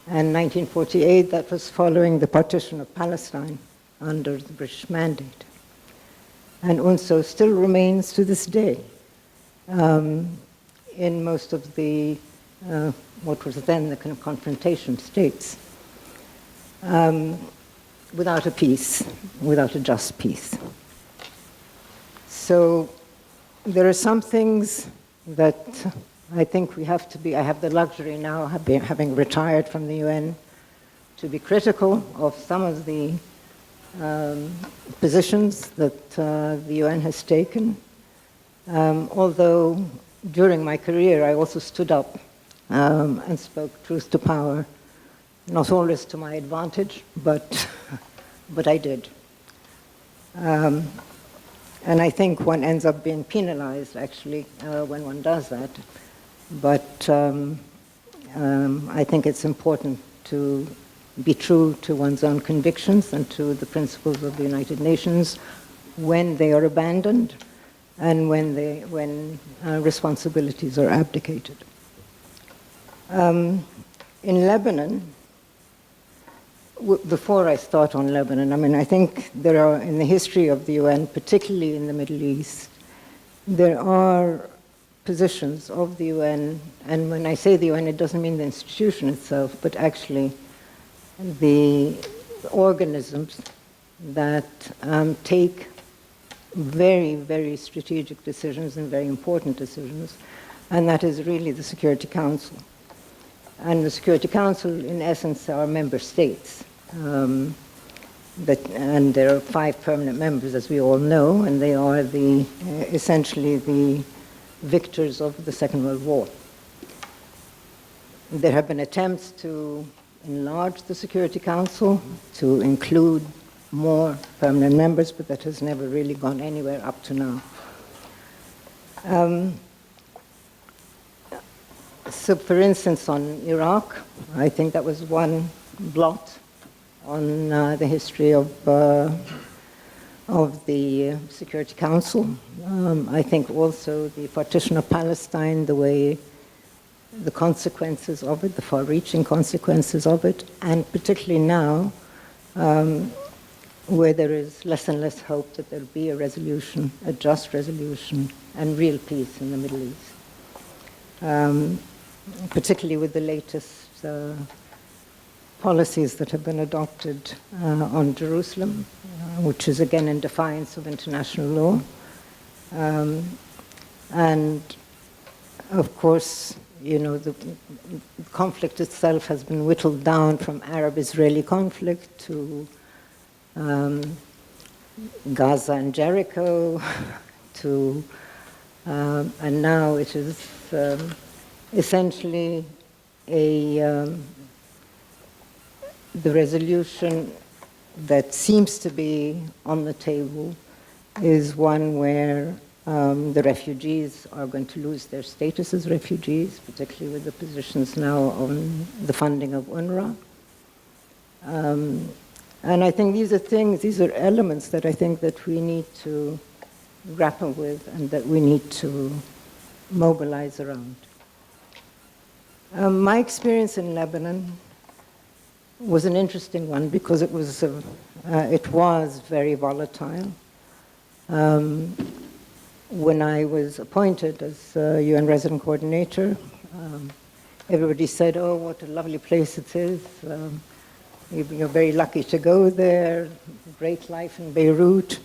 And 1948, that was following the partition of Palestine under the British mandate. And UNSO still remains to this day in most of the, what was then the confrontation states, without a peace, without a just peace. So there are some things that I think we have to be, I have the luxury now, having retired from the UN, to be critical of some of the positions that the UN has taken. Although during my career I also stood up and spoke truth to power, not always to my advantage, but I did. And I think one ends up being penalized, actually, when one does that. But I think it's important to be true to one's own convictions and to the principles of the United Nations when they are abandoned and when responsibilities are abdicated. In Lebanon, before I start on Lebanon, I mean, I think there are, in the history of the UN, particularly in the Middle East, there are positions of the UN, and when I say the UN, it doesn't mean the institution itself, but actually the organisms that take very, very strategic decisions and very important decisions, and that is really the Security Council. And the Security Council, in essence, are member states. And there are 5 permanent members, as we all know, and they are essentially the victors of the Second World War. There have been attempts to enlarge the Security Council, to include more permanent members, but that has never really gone anywhere up to now. So, for instance, on Iraq, I think that was one blot on the history of the Security Council. I think also the partition of Palestine, the way the consequences of it, the far-reaching consequences of it, and particularly now, where there is less and less hope that there'll be a resolution, a just resolution, and real peace in the Middle East. Particularly with the latest policies that have been adopted on Jerusalem, which is again in defiance of international law. And of course, you know, the conflict itself has been whittled down from Arab-Israeli conflict to Gaza and Jericho, to and now it is essentially the resolution that seems to be on the table is one where the refugees are going to lose their status as refugees, particularly with the positions now on the funding of UNRWA. And I think these are elements that I think that we need to grapple with and that we need to mobilize around. My experience in Lebanon was an interesting one because it was very volatile. When I was appointed as UN resident coordinator, everybody said, "Oh, what a lovely place it is. You're very lucky to go there. Great life in Beirut."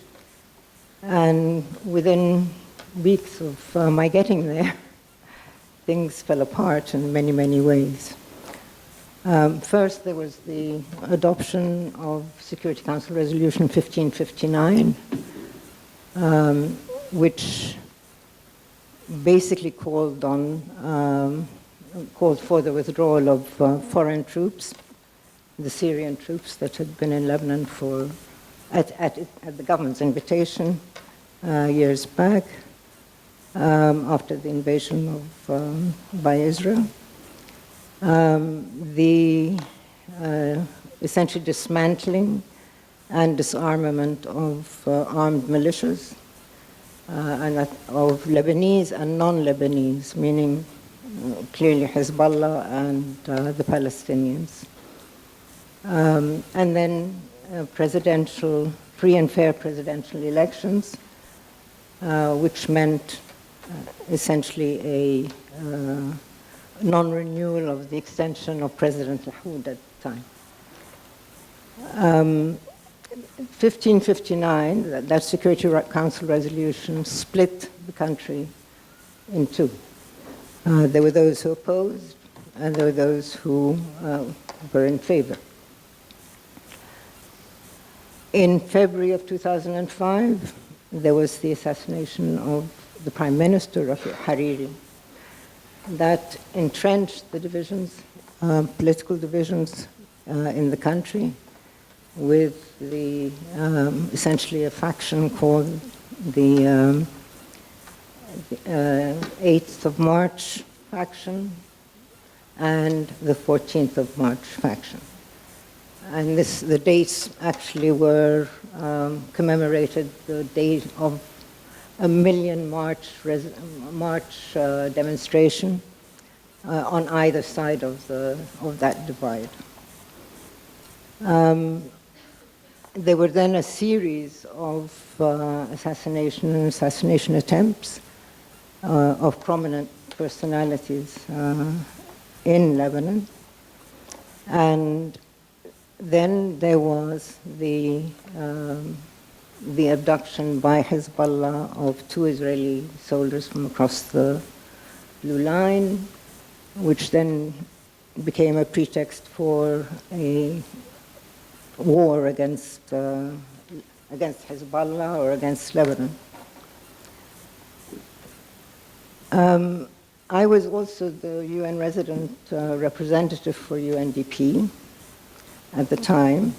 And within weeks of my getting there, things fell apart in many, many ways. First, there was the adoption of Security Council Resolution 1559, which basically called for the withdrawal of foreign troops, the Syrian troops that had been in Lebanon at the government's invitation years back, after the invasion by Israel. The essentially dismantling and disarmament of armed militias, and of Lebanese and non-Lebanese, meaning clearly Hezbollah and the Palestinians. And then free and fair presidential elections, which meant essentially a non-renewal of the extension of President Lahoud at the time. 1559, that Security Council resolution split the country in two. There were those who opposed, and there were those who were in favor. In February of 2005, there was the assassination of the Prime Minister of Hariri. That entrenched the divisions, political divisions in the country, with the essentially a faction called the 8th of March faction and the 14th of March faction. And the dates actually were commemorated the date of a million March demonstration on either side of that divide. There were then a series of assassination attempts of prominent personalities in Lebanon, and then there was the abduction by Hezbollah of 2 Israeli soldiers from across the Blue Line, which then became a pretext for a war against Hezbollah or against Lebanon. I was also the UN resident representative for UNDP at the time,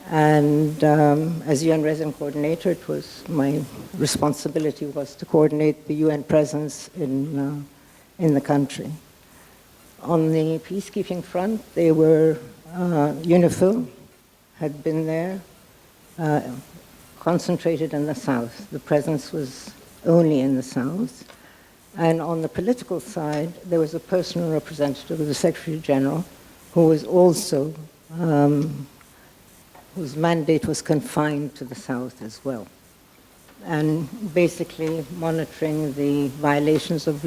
And as UN Resident Coordinator, it was my responsibility was to coordinate the UN presence in the country. On the peacekeeping front, they were UNIFIL had been there, concentrated in the south. The presence was only in the south. And on the political side, there was a personal representative of the Secretary General who was also, whose mandate was confined to the south as well. And basically monitoring the violations of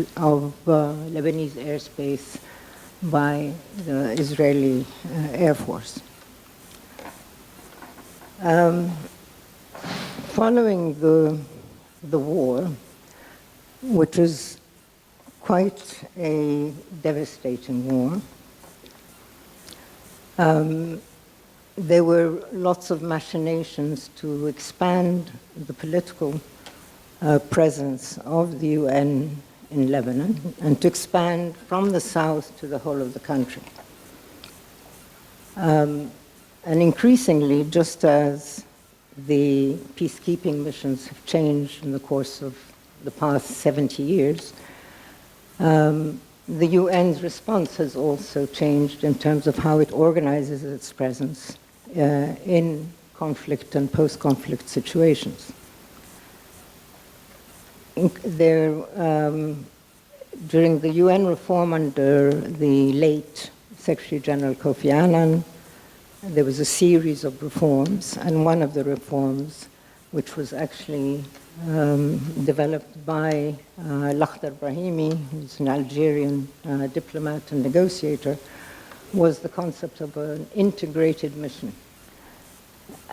Lebanese airspace by the Israeli Air Force. Following the war, which was quite a devastating war, there were lots of machinations to expand the political presence of the UN in Lebanon and to expand from the south to the whole of the country. And increasingly, just as the peacekeeping missions have changed in the course of the past 70 years, the UN's response has also changed in terms of how it organizes its presence in conflict and post-conflict situations. During the UN reform under the late Secretary General Kofi Annan, there was a series of reforms, and one of the reforms, which was actually developed by Lakhdar Brahimi, who's an Algerian diplomat and negotiator, was the concept of an integrated mission.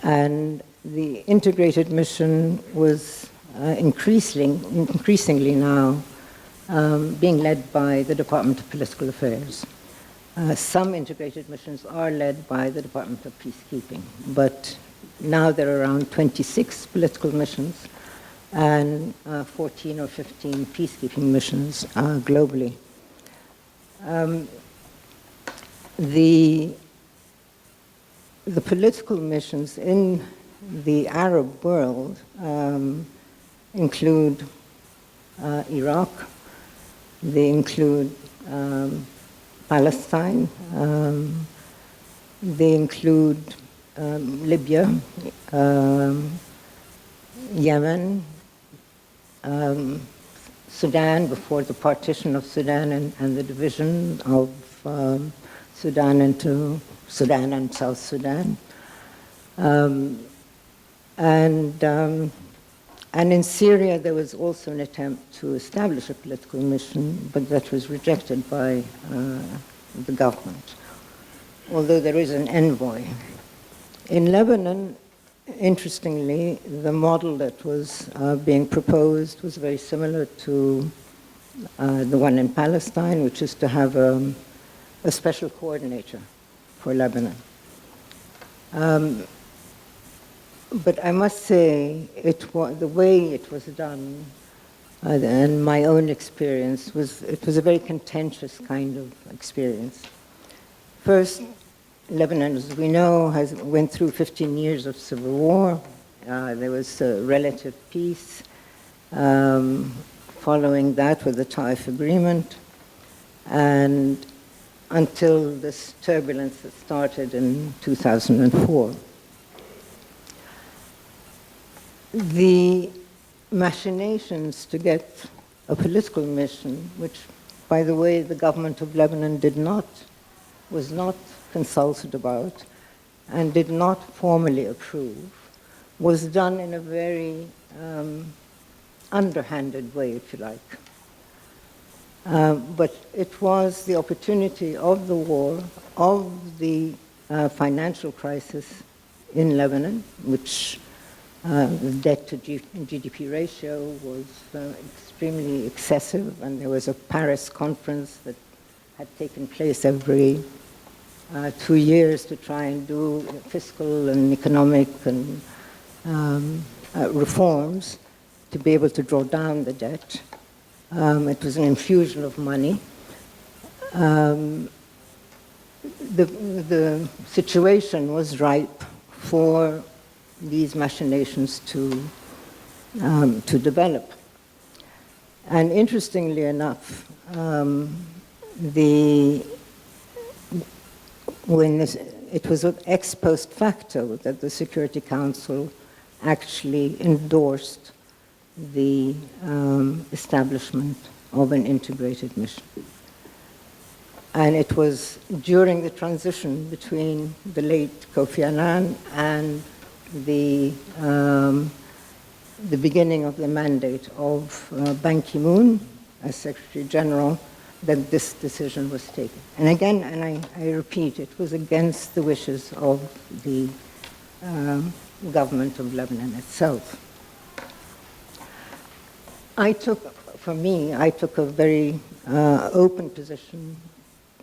And the integrated mission was increasingly now being led by the Department of Political Affairs. Some integrated missions are led by the Department of Peacekeeping, but now there are around 26 political missions and 14 or 15 peacekeeping missions globally. The political missions in the Arab world include Iraq, they include Palestine, they include Libya, Yemen, Sudan before the partition of Sudan and the division of Sudan into Sudan and South Sudan. And in Syria, there was also an attempt to establish a political mission, but that was rejected by the government, although there is an envoy. In Lebanon, interestingly, the model that was being proposed was very similar to the one in Palestine, which is to have a special coordinator for Lebanon. But I must say, the way it was done, and my own experience, it was a very contentious kind of experience. First, Lebanon, as we know, went through 15 years of civil war. There was a relative peace following that with the Taif Agreement, and until this turbulence that started in 2004. The machinations to get a political mission, which, by the way, the government of Lebanon was not consulted about and did not formally approve, was done in a very underhanded way, if you like. But it was the opportunity of the war, of the financial crisis in Lebanon, which the debt to GDP ratio was extremely excessive, and there was a Paris conference that had taken place every 2 years to try and do fiscal and economic and reforms to be able to draw down the debt. It was an infusion of money. The situation was ripe for these machinations to develop. And interestingly enough, it was ex post facto that the Security Council actually endorsed the establishment of an integrated mission. And it was during the transition between the late Kofi Annan and the beginning of the mandate of Ban Ki-moon as Secretary General that this decision was taken. And again, and I repeat, it was against the wishes of the government of Lebanon itself. I took a very open position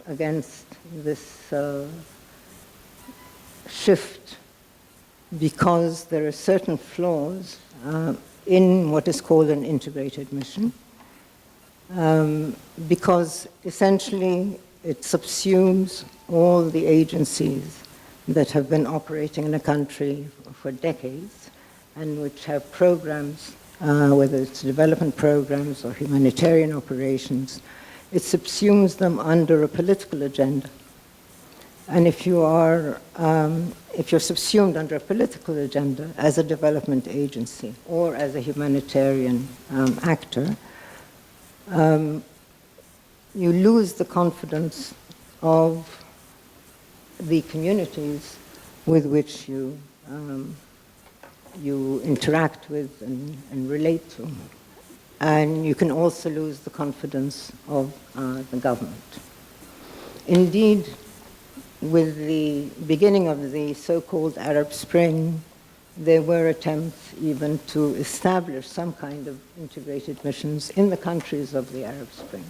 against this shift because there are certain flaws in what is called an integrated mission, because essentially it subsumes all the agencies that have been operating in a country for decades and which have programs, whether it's development programs or humanitarian operations. It subsumes them under a political agenda. And if you're subsumed under a political agenda as a development agency or as a humanitarian actor, you lose the confidence of the communities with which you interact with and relate to. And you can also lose the confidence of the government. Indeed, with the beginning of the so-called Arab Spring, there were attempts even to establish some kind of integrated missions in the countries of the Arab Spring.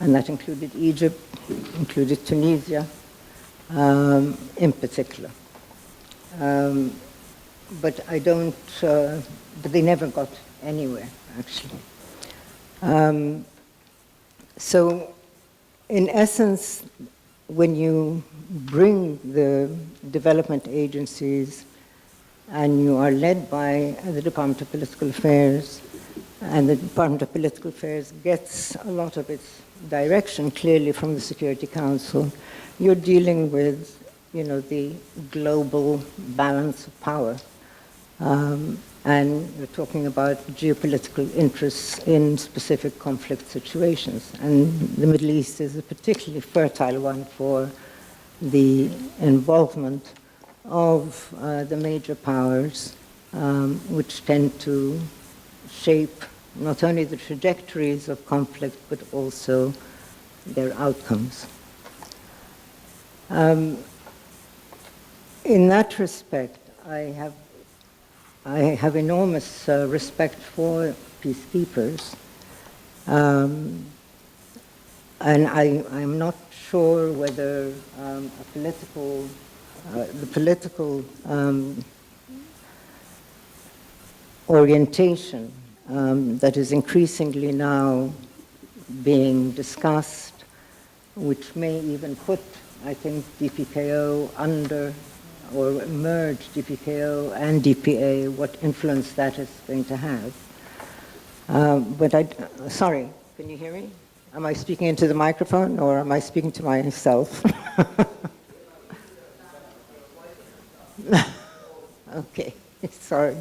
And that included Egypt, included Tunisia, in particular. But they never got anywhere, actually. So, in essence, when you bring the development agencies and you are led by the Department of Political Affairs, and the Department of Political Affairs gets a lot of its direction clearly from the Security Council, you're dealing with, the global balance of power. And we're talking about geopolitical interests in specific conflict situations. And the Middle East is a particularly fertile one for the involvement of the major powers, which tend to shape not only the trajectories of conflict, but also their outcomes. In that respect, I have enormous respect for peacekeepers, and I'm not sure whether the political orientation that is increasingly now being discussed, which may even put, I think, DPKO under or merge DPKO and DPA, what influence that is going to have. Sorry, can you hear me? Am I speaking into the microphone or am I speaking to myself? Okay, sorry.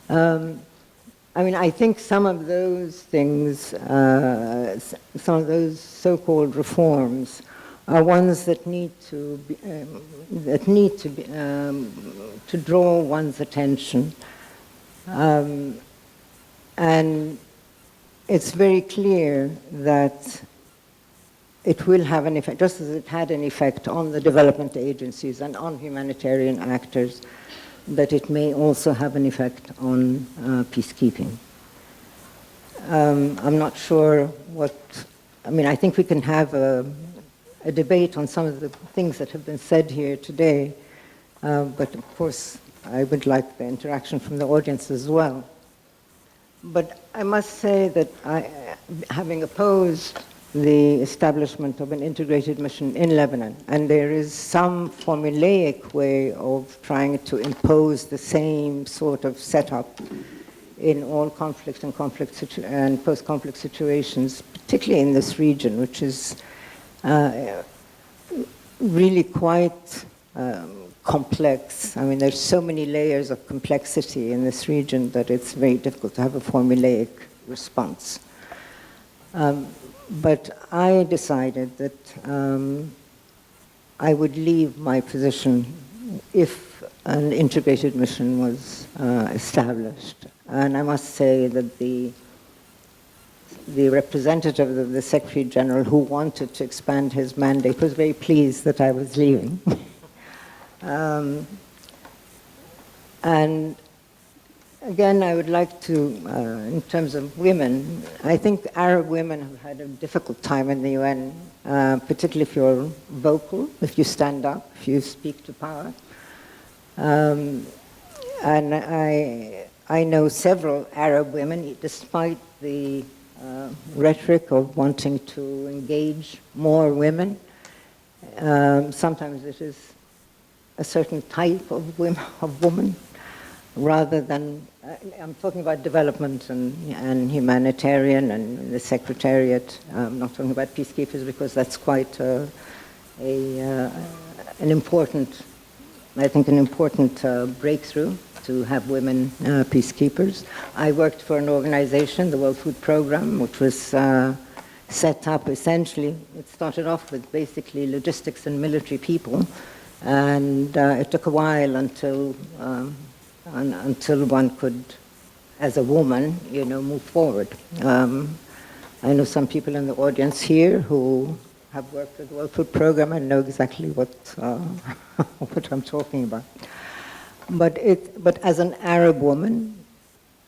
I think some of those things, some of those so-called reforms are ones that need to draw one's attention, and it's very clear that it will have an effect, just as it had an effect on the development agencies and on humanitarian actors, that it may also have an effect on peacekeeping. I'm not sure I think we can have a debate on some of the things that have been said here today, but of course I would like the interaction from the audience as well. But I must say that having opposed the establishment of an integrated mission in Lebanon. And there is some formulaic way of trying to impose the same sort of setup in all conflict and post-conflict situations, particularly in this region, which is really quite complex. I mean, there's so many layers of complexity in this region that it's very difficult to have a formulaic response. But I decided that I would leave my position if an integrated mission was established. And I must say that the representative of the Secretary General who wanted to expand his mandate was very pleased that I was leaving. And again, I would like to, in terms of women, I think Arab women have had a difficult time in the UN, particularly if you're vocal, if you stand up, if you speak to power. And I know several Arab women, despite the rhetoric of wanting to engage more women. Sometimes it is a certain type of woman, rather than, I'm talking about development and humanitarian and the Secretariat. I'm not talking about peacekeepers because that's quite an important, I think an important breakthrough to have women peacekeepers. I worked for an organization, the World Food Programme, which was set up essentially, it started off with basically logistics and military people, and it took a while until one could, as a woman, move forward. I know some people in the audience here who have worked with the World Food Programme and know exactly what I'm talking about. But as an Arab woman,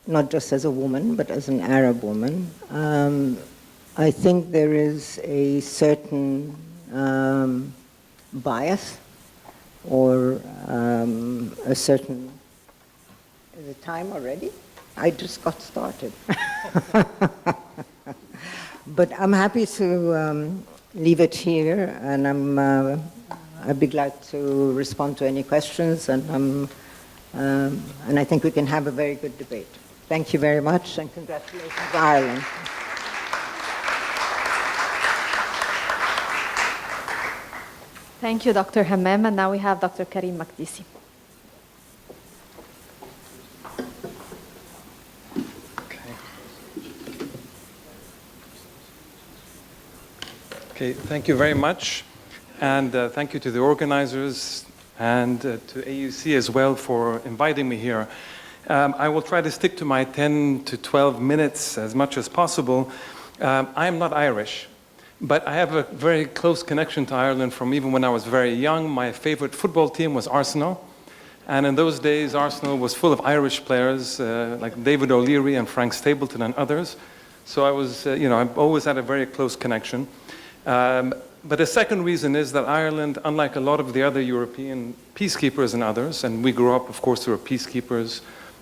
not just as a woman, but as an Arab woman, I think there is a certain bias or a certain... Is it time already? I just got started. But I'm happy to leave it here, and I'd be glad to respond to any questions, and I think we can have a very good debate. Thank you very much, and congratulations, Ireland. Thank you, Dr. Hammam, and now we have Dr. Karim Makdisi. Okay, thank you very much, and thank you to the organizers and to AUC as well for inviting me here. I will try to stick to my 10 to 12 minutes as much as possible. I am not Irish, but I have a very close connection to Ireland from even when I was very young. My favorite football team was Arsenal, and in those days Arsenal was full of Irish players like David O'Leary and Frank Stapleton and others. So I was, I've always had a very close connection. But the second reason is that Ireland, unlike a lot of the other European peacekeepers and others, and we grew up, of course, there were peacekeepers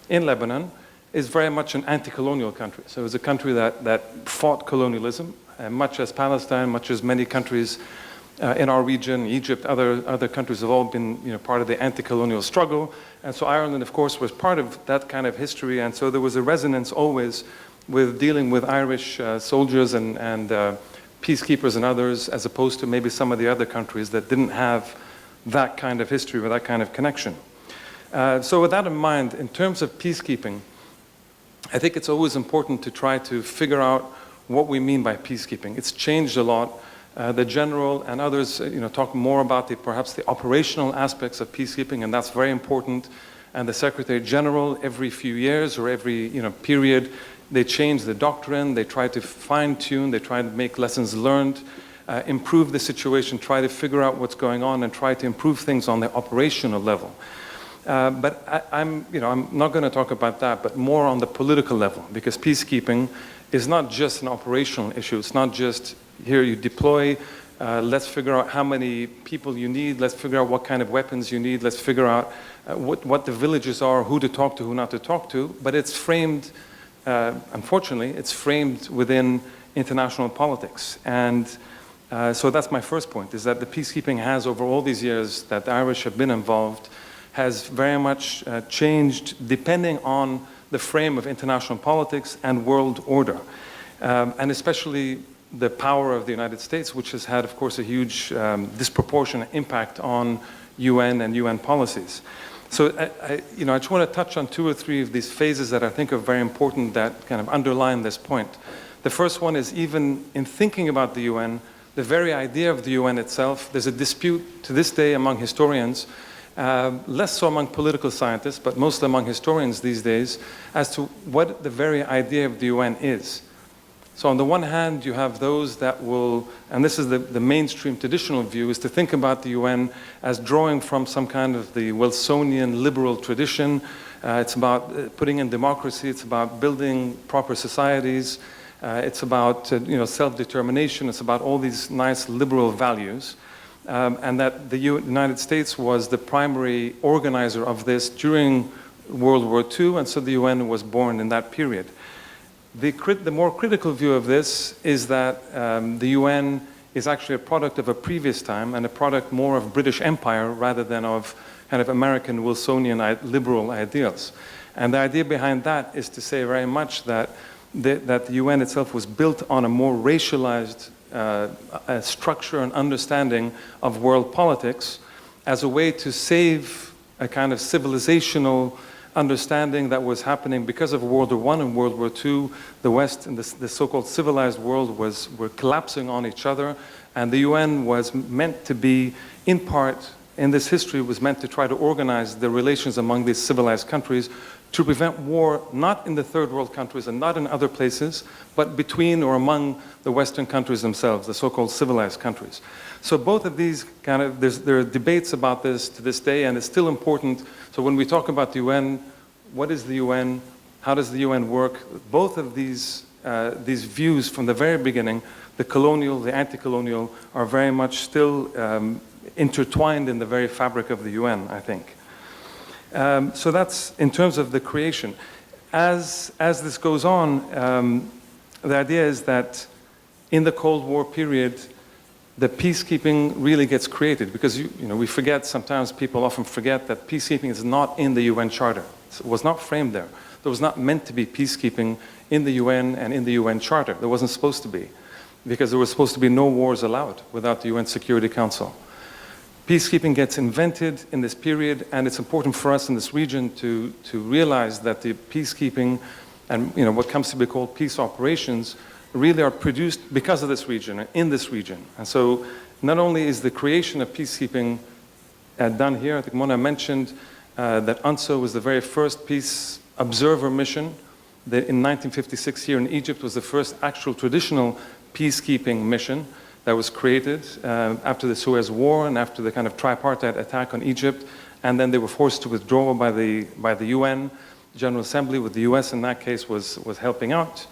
in Lebanon, is very much an anti-colonial country. So it was a country that fought colonialism, much as Palestine, much as many countries in our region, Egypt, other countries have all been part of the anti-colonial struggle. And so Ireland, of course, was part of that kind of history. And so there was a resonance always with dealing with Irish soldiers and peacekeepers and others, as opposed to maybe some of the other countries that didn't have that kind of history or that kind of connection. So with that in mind, in terms of peacekeeping, I think it's always important to try to figure out what we mean by peacekeeping. It's changed a lot. The general and others talk more about perhaps the operational aspects of peacekeeping, and that's very important. And the Secretary General, every few years or every period, they change the doctrine, they try to fine-tune, they try to make lessons learned, improve the situation, try to figure out what's going on, and try to improve things on the operational level. But I'm not going to talk about that, but more on the political level, because peacekeeping is not just an operational issue. It's not just here you deploy, let's figure out how many people you need, let's figure out what kind of weapons you need, let's figure out what the villages are, who to talk to, who not to talk to, but it's framed, unfortunately, it's framed within international politics. And so that's my first point, is that the peacekeeping has, over all these years that the Irish have been involved, has very much changed depending on the frame of international politics and world order. And especially the power of the United States, which has had, of course, a huge disproportionate impact on UN and UN policies. So I just want to touch on 2 or 3 of these phases that I think are very important that kind of underline this point. The first one is, even in thinking about the UN, the very idea of the UN itself, there's a dispute to this day among historians, less so among political scientists, but mostly among historians these days, as to what the very idea of the UN is. So on the one hand, you have those that will, and this is the mainstream traditional view, is to think about the UN as drawing from some kind of the Wilsonian liberal tradition. It's about putting in democracy, it's about building proper societies, it's about self-determination, it's about all these nice liberal values. And that the United States was the primary organizer of this during World War II, and so the UN was born in that period. The more critical view of this is that the UN is actually a product of a previous time and a product more of British Empire rather than of kind of American Wilsonian liberal ideals. And the idea behind that is to say very much that the UN itself was built on a more racialized structure and understanding of world politics as a way to save a kind of civilizational understanding that was happening because of World War I and World War II. The West and the so-called civilized world were collapsing on each other, and the UN was meant to be, in part, in this history, was meant to try to organize the relations among these civilized countries to prevent war, not in the third world countries and not in other places, but between or among the Western countries themselves, the so-called civilized countries. So both of these there are debates about this to this day, and it's still important. So when we talk about the UN, what is the UN? How does the UN work? Both of these views from the very beginning, the colonial, the anti-colonial, are very much still intertwined in the very fabric of the UN, I think. So that's in terms of the creation. As this goes on, the idea is that in the Cold War period, the peacekeeping really gets created, because we forget, sometimes people often forget that peacekeeping is not in the UN Charter. It was not framed there. There was not meant to be peacekeeping in the UN and in the UN Charter. There wasn't supposed to be, because there was supposed to be no wars allowed without the UN Security Council. Peacekeeping gets invented in this period, and it's important for us in this region to realize that the peacekeeping and what comes to be called peace operations really are produced because of this region, and in this region. And so not only is the creation of peacekeeping done here, I think Mona mentioned that UNSO was the very first peace observer mission. That in 1956 here in Egypt was the first actual traditional peacekeeping mission that was created after the Suez War and after the kind of tripartite attack on Egypt. And then they were forced to withdraw by the UN. General Assembly, with the US in that case, was helping out.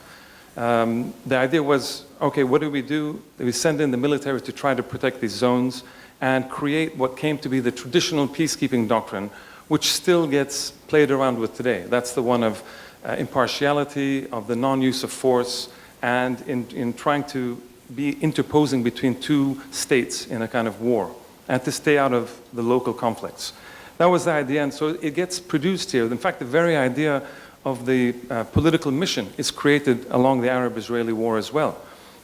The idea was, okay, what do? We send in the military to try to protect these zones and create what came to be the traditional peacekeeping doctrine, which still gets played around with today. That's the one of impartiality, of the non-use of force, and in trying to be interposing between two states in a kind of war, and to stay out of the local conflicts. That was the idea, and so it gets produced here. In fact, the very idea of the political mission is created along the Arab-Israeli war as well.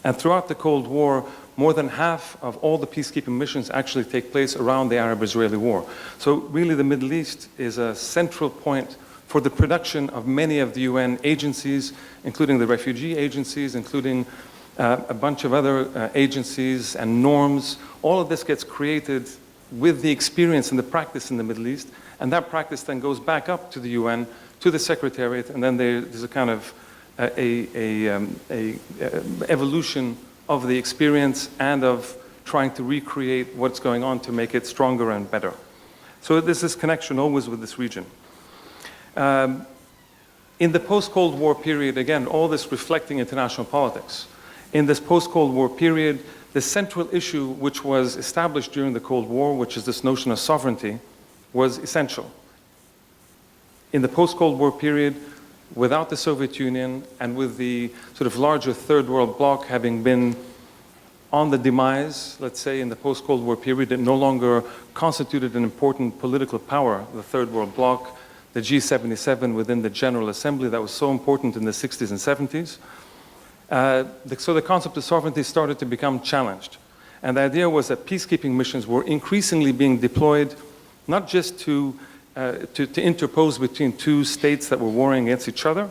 And throughout the Cold War, more than half of all the peacekeeping missions actually take place around the Arab-Israeli war. So really the Middle East is a central point for the production of many of the UN agencies, including the refugee agencies, including a bunch of other agencies and norms. All of this gets created with the experience and the practice in the Middle East, and that practice then goes back up to the UN, to the Secretariat, and then there's a kind of evolution of the experience and of trying to recreate what's going on to make it stronger and better. So there's this connection always with this region. In the post-Cold War period, again, all this reflecting international politics. In this post-Cold War period, the central issue which was established during the Cold War, which is this notion of sovereignty, was essential. In the post-Cold War period, without the Soviet Union and with the sort of larger Third World bloc having been on the demise, let's say, in the post-Cold War period, it no longer constituted an important political power, the Third World bloc, the G77 within the General Assembly that was so important in the 60s and 70s. So the concept of sovereignty started to become challenged. And the idea was that peacekeeping missions were increasingly being deployed not just to interpose between two states that were warring against each other,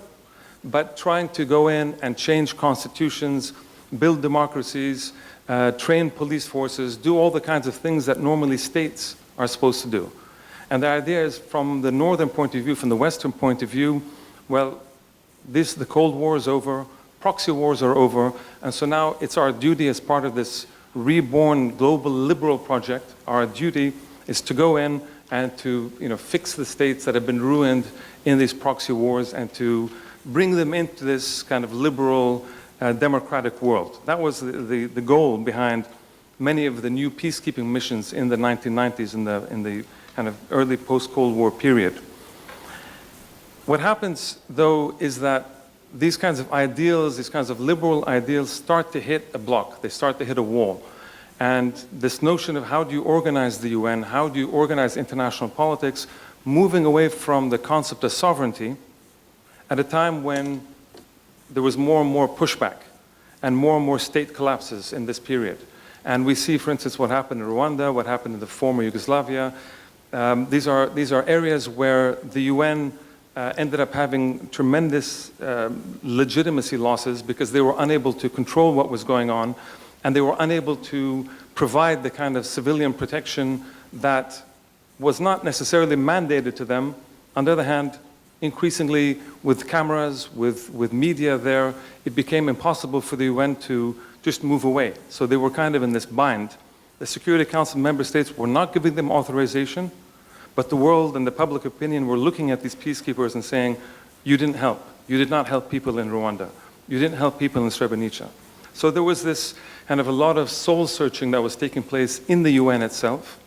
but trying to go in and change constitutions, build democracies, train police forces, do all the kinds of things that normally states are supposed to do. And the idea is, from the northern point of view, from the western point of view, well, the Cold War is over, proxy wars are over, and so now it's our duty as part of this reborn global liberal project, our duty is to go in and to fix the states that have been ruined in these proxy wars and to bring them into this kind of liberal democratic world. That was the goal behind many of the new peacekeeping missions in the 1990s, in the kind of early post-Cold War period. What happens, though, is that these kinds of ideals, these kinds of liberal ideals start to hit a block. They start to hit a wall. And this notion of how do you organize the UN, how do you organize international politics, moving away from the concept of sovereignty at a time when there was more and more pushback and more state collapses in this period. And we see, for instance, what happened in Rwanda, what happened in the former Yugoslavia. These are areas where the UN ended up having tremendous legitimacy losses because they were unable to control what was going on, and they were unable to provide the kind of civilian protection that was not necessarily mandated to them. On the other hand, increasingly with cameras, with media there, it became impossible for the UN to just move away. So they were kind of in this bind. The Security Council member states were not giving them authorization, but the world and the public opinion were looking at these peacekeepers and saying, you didn't help. You did not help people in Rwanda. You didn't help people in Srebrenica. So there was this kind of a lot of soul searching that was taking place in the UN itself.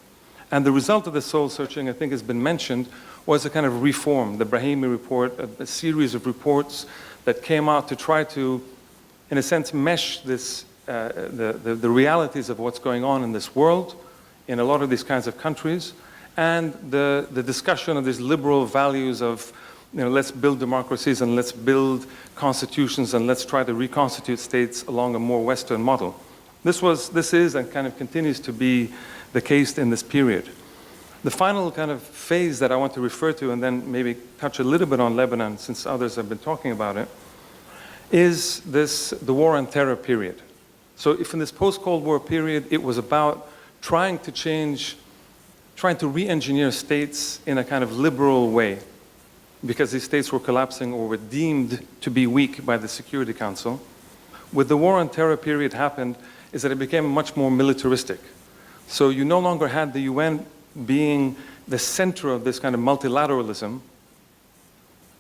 And the result of the soul searching, I think has been mentioned, was a kind of reform, the Brahimi report, a series of reports that came out to try to, in a sense, mesh this, the realities of what's going on in this world, in a lot of these kinds of countries, and the discussion of these liberal values of, let's build democracies and let's build constitutions and let's try to reconstitute states along a more Western model. This is and kind of continues to be the case in this period. The final kind of phase that I want to refer to, and then maybe touch a little bit on Lebanon, since others have been talking about it, is the war on terror period. So if in this post-Cold War period, it was about trying to re-engineer states in a kind of liberal way, because these states were collapsing or were deemed to be weak by the Security Council. What the war on terror period happened is that it became much more militaristic. So you no longer had the UN being the center of this kind of multilateralism,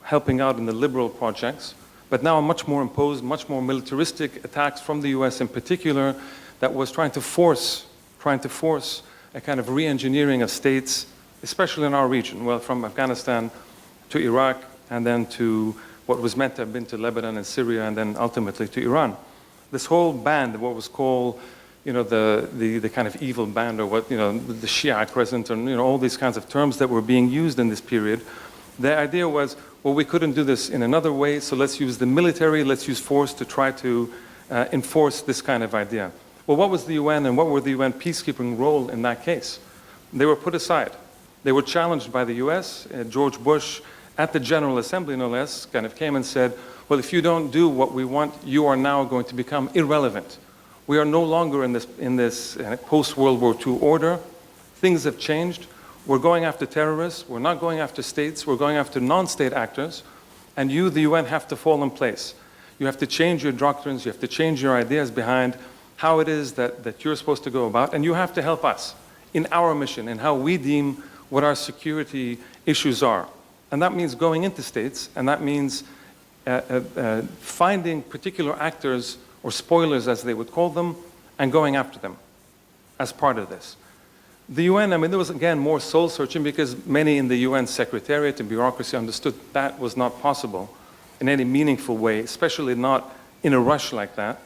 helping out in the liberal projects, but now a much more imposed, much more militaristic attacks from the US in particular that was trying to force a kind of re-engineering of states, especially in our region, well, from Afghanistan to Iraq, and then to what was meant to have been to Lebanon and Syria, and then ultimately to Iran. This whole band, what was called, the kind of evil band, or what, the Shia crescent, and all these kinds of terms that were being used in this period. The idea was, well, we couldn't do this in another way, so let's use the military, let's use force to try to enforce this kind of idea. Well, what was the UN and what were the UN peacekeeping role in that case? They were put aside. They were challenged by the US. George Bush, at the General Assembly, no less, kind of came and said, well, if you don't do what we want, you are now going to become irrelevant. We are no longer in this post-World War II order. Things have changed. We're going after terrorists. We're not going after states. We're going after non-state actors. And you, the UN, have to fall in place. You have to change your doctrines. You have to change your ideas behind how it is that you're supposed to go about. And you have to help us in our mission, in how we deem what our security issues are. And that means going into states, and that means finding particular actors, or spoilers as they would call them, and going after them as part of this. The UN, there was again more soul searching because many in the UN Secretariat and bureaucracy understood that was not possible. in any meaningful way, especially not in a rush like that.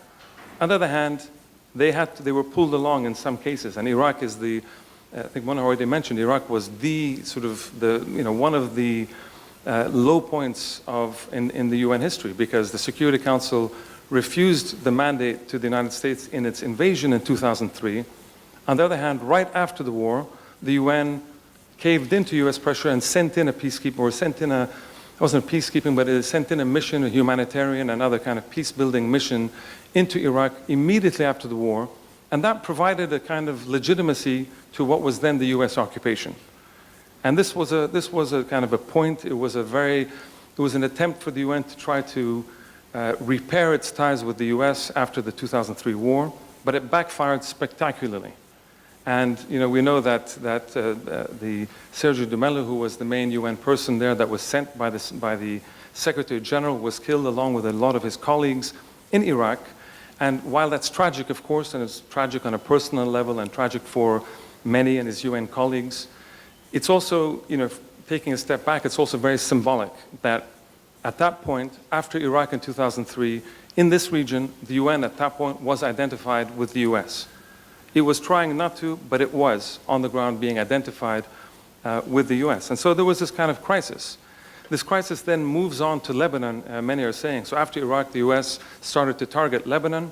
On the other hand, they were pulled along in some cases, and Iraq is I think one already mentioned, Iraq was one of the low points in the UN history, because the Security Council refused the mandate to the United States in its invasion in 2003. On the other hand, right after the war, the UN caved into US pressure and sent in a peacekeeping, or sent in it wasn't a peacekeeping, but it sent in a mission, a humanitarian and other kind of peace-building mission into Iraq immediately after the war, and that provided a kind of legitimacy to what was then the US occupation. And this was a kind of a point. It was an attempt for the UN to try to repair its ties with the US after the 2003 war, but it backfired spectacularly. And we know that the Sergio de Mello, who was the main UN person there, that was sent by the Secretary General, was killed along with a lot of his colleagues in Iraq. And while that's tragic, of course, and it's tragic on a personal level and tragic for many and his UN colleagues, it's also, taking a step back, it's also very symbolic that at that point, after Iraq in 2003, in this region, the UN at that point was identified with the US. It was trying not to, but it was on the ground being identified with the US. And so there was this kind of crisis. This crisis then moves on to Lebanon, many are saying. So after Iraq, the US started to target Lebanon,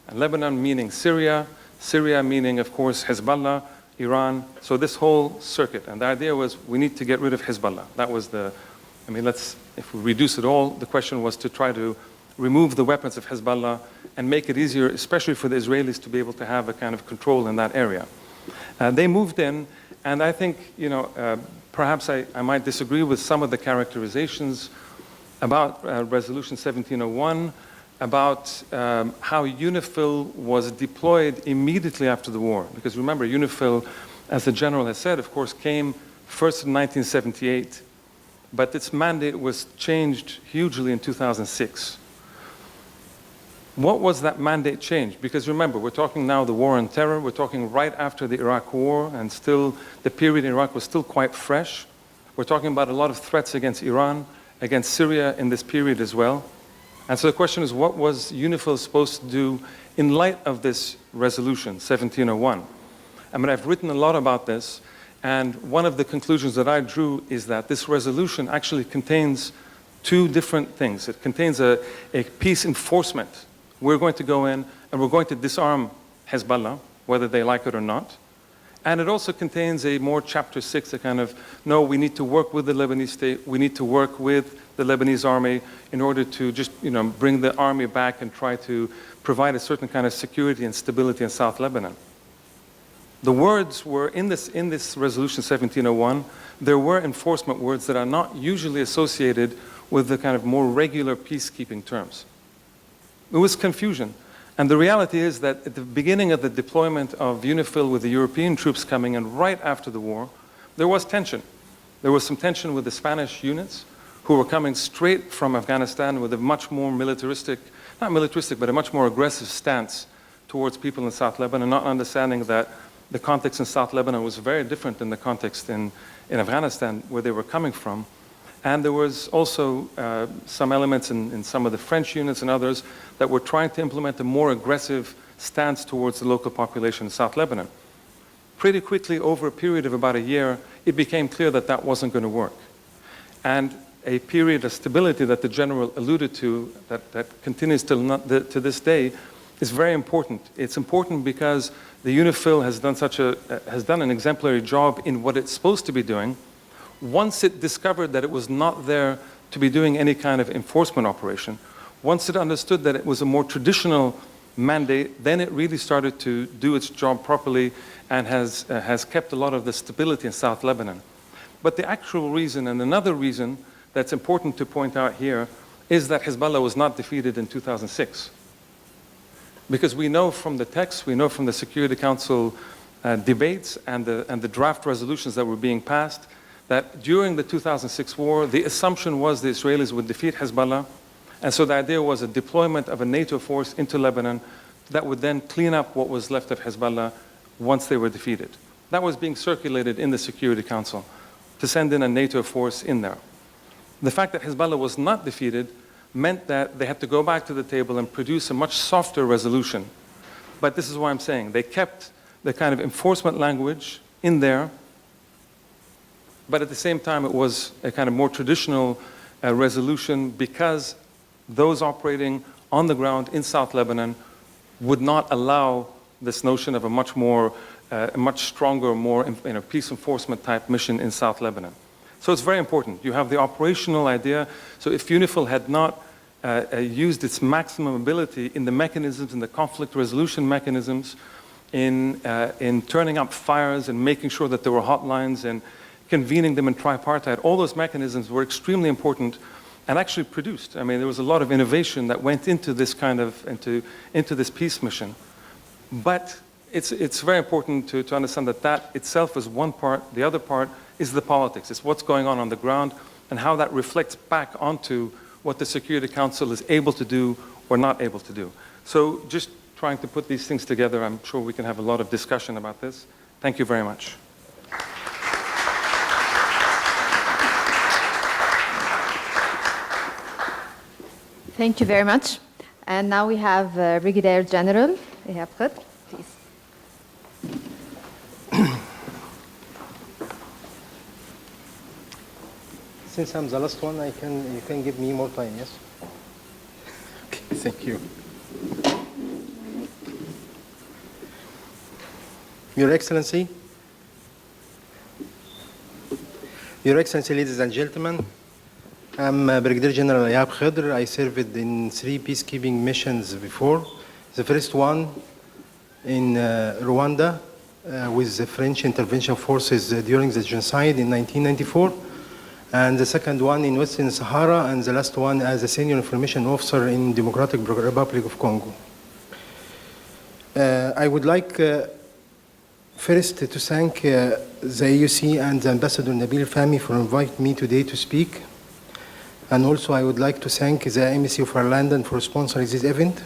and Lebanon meaning Syria, Syria meaning, of course, Hezbollah, Iran. So this whole circuit. And the idea was we need to get rid of Hezbollah. That was if we reduce it all, the question was to try to remove the weapons of Hezbollah and make it easier, especially for the Israelis, to be able to have a kind of control in that area. They moved in, and I think, perhaps I might disagree with some of the characterizations about Resolution 1701, about how UNIFIL was deployed immediately after the war. Because remember, UNIFIL, as the general has said, of course, came first in 1978, but its mandate was changed hugely in 2006. What was that mandate change? Because remember, we're talking now the war on terror, we're talking right after the Iraq war, and still the period in Iraq was still quite fresh. We're talking about a lot of threats against Iran, against Syria in this period as well. And so the question is, what was UNIFIL supposed to do in light of this resolution, 1701? I've written a lot about this, and one of the conclusions that I drew is that this resolution actually contains two different things. It contains a peace enforcement. We're going to go in and we're going to disarm Hezbollah, whether they like it or not. And it also contains a more Chapter 6, a kind of, no, we need to work with the Lebanese state, we need to work with the Lebanese army in order to just, bring the army back and try to provide a certain kind of security and stability in South Lebanon. The words were in this resolution 1701, there were enforcement words that are not usually associated with the kind of more regular peacekeeping terms. It was confusion. And the reality is that at the beginning of the deployment of UNIFIL with the European troops coming in right after the war, there was tension. There was some tension with the Spanish units who were coming straight from Afghanistan with a much more militaristic, not militaristic, but a much more aggressive stance towards people in South Lebanon, not understanding that the context in South Lebanon was very different than the context in Afghanistan, where they were coming from. And there was also some elements in some of the French units and others that were trying to implement a more aggressive stance towards the local population in South Lebanon. Pretty quickly, over a period of about a year, it became clear that that wasn't going to work. And a period of stability that the general alluded to, that continues to this day, is very important. It's important because the UNIFIL has done an exemplary job in what it's supposed to be doing. Once it discovered that it was not there to be doing any kind of enforcement operation, once it understood that it was a more traditional mandate, then it really started to do its job properly and has kept a lot of the stability in South Lebanon. But the actual reason, and another reason that's important to point out here, is that Hezbollah was not defeated in 2006. Because we know from the text, we know from the Security Council debates and the draft resolutions that were being passed, that during the 2006 war, the assumption was the Israelis would defeat Hezbollah, and so the idea was a deployment of a NATO force into Lebanon that would then clean up what was left of Hezbollah once they were defeated. That was being circulated in the Security Council, to send in a NATO force in there. The fact that Hezbollah was not defeated meant that they had to go back to the table and produce a much softer resolution. But this is what I'm saying. They kept the kind of enforcement language in there, but at the same time it was a kind of more traditional resolution because those operating on the ground in South Lebanon would not allow this notion of a much more, a much stronger, more peace enforcement type mission in South Lebanon. So it's very important. You have the operational idea. So if UNIFIL had not used its maximum ability in the mechanisms, in the conflict resolution mechanisms, in turning up fires and making sure that there were hotlines and convening them in tripartite, all those mechanisms were extremely important and actually produced. I mean, there was a lot of innovation that went into this kind of, into this peace mission. But it's very important to understand that that itself is one part. The other part is the politics. It's what's going on the ground and how that reflects back onto what the Security Council is able to do or not able to do. So just trying to put these things together, I'm sure we can have a lot of discussion about this. Thank you very much. Thank you very much. And now we have Brigadier General Ihab Khadr, please. Since I'm the last one, you can give me more time, yes? Okay, thank you. Your Excellency, ladies and gentlemen, I'm Brigadier General Ihab Khadr. I served in 3 peacekeeping missions before. The first one in Rwanda with the French intervention forces during the genocide in 1994. And the second one in Western Sahara, and the last one as a senior information officer in Democratic Republic of Congo. I would like first to thank the AUC and Ambassador Nabil Fahmy for inviting me today to speak. And also I would like to thank the Embassy of London for sponsoring this event.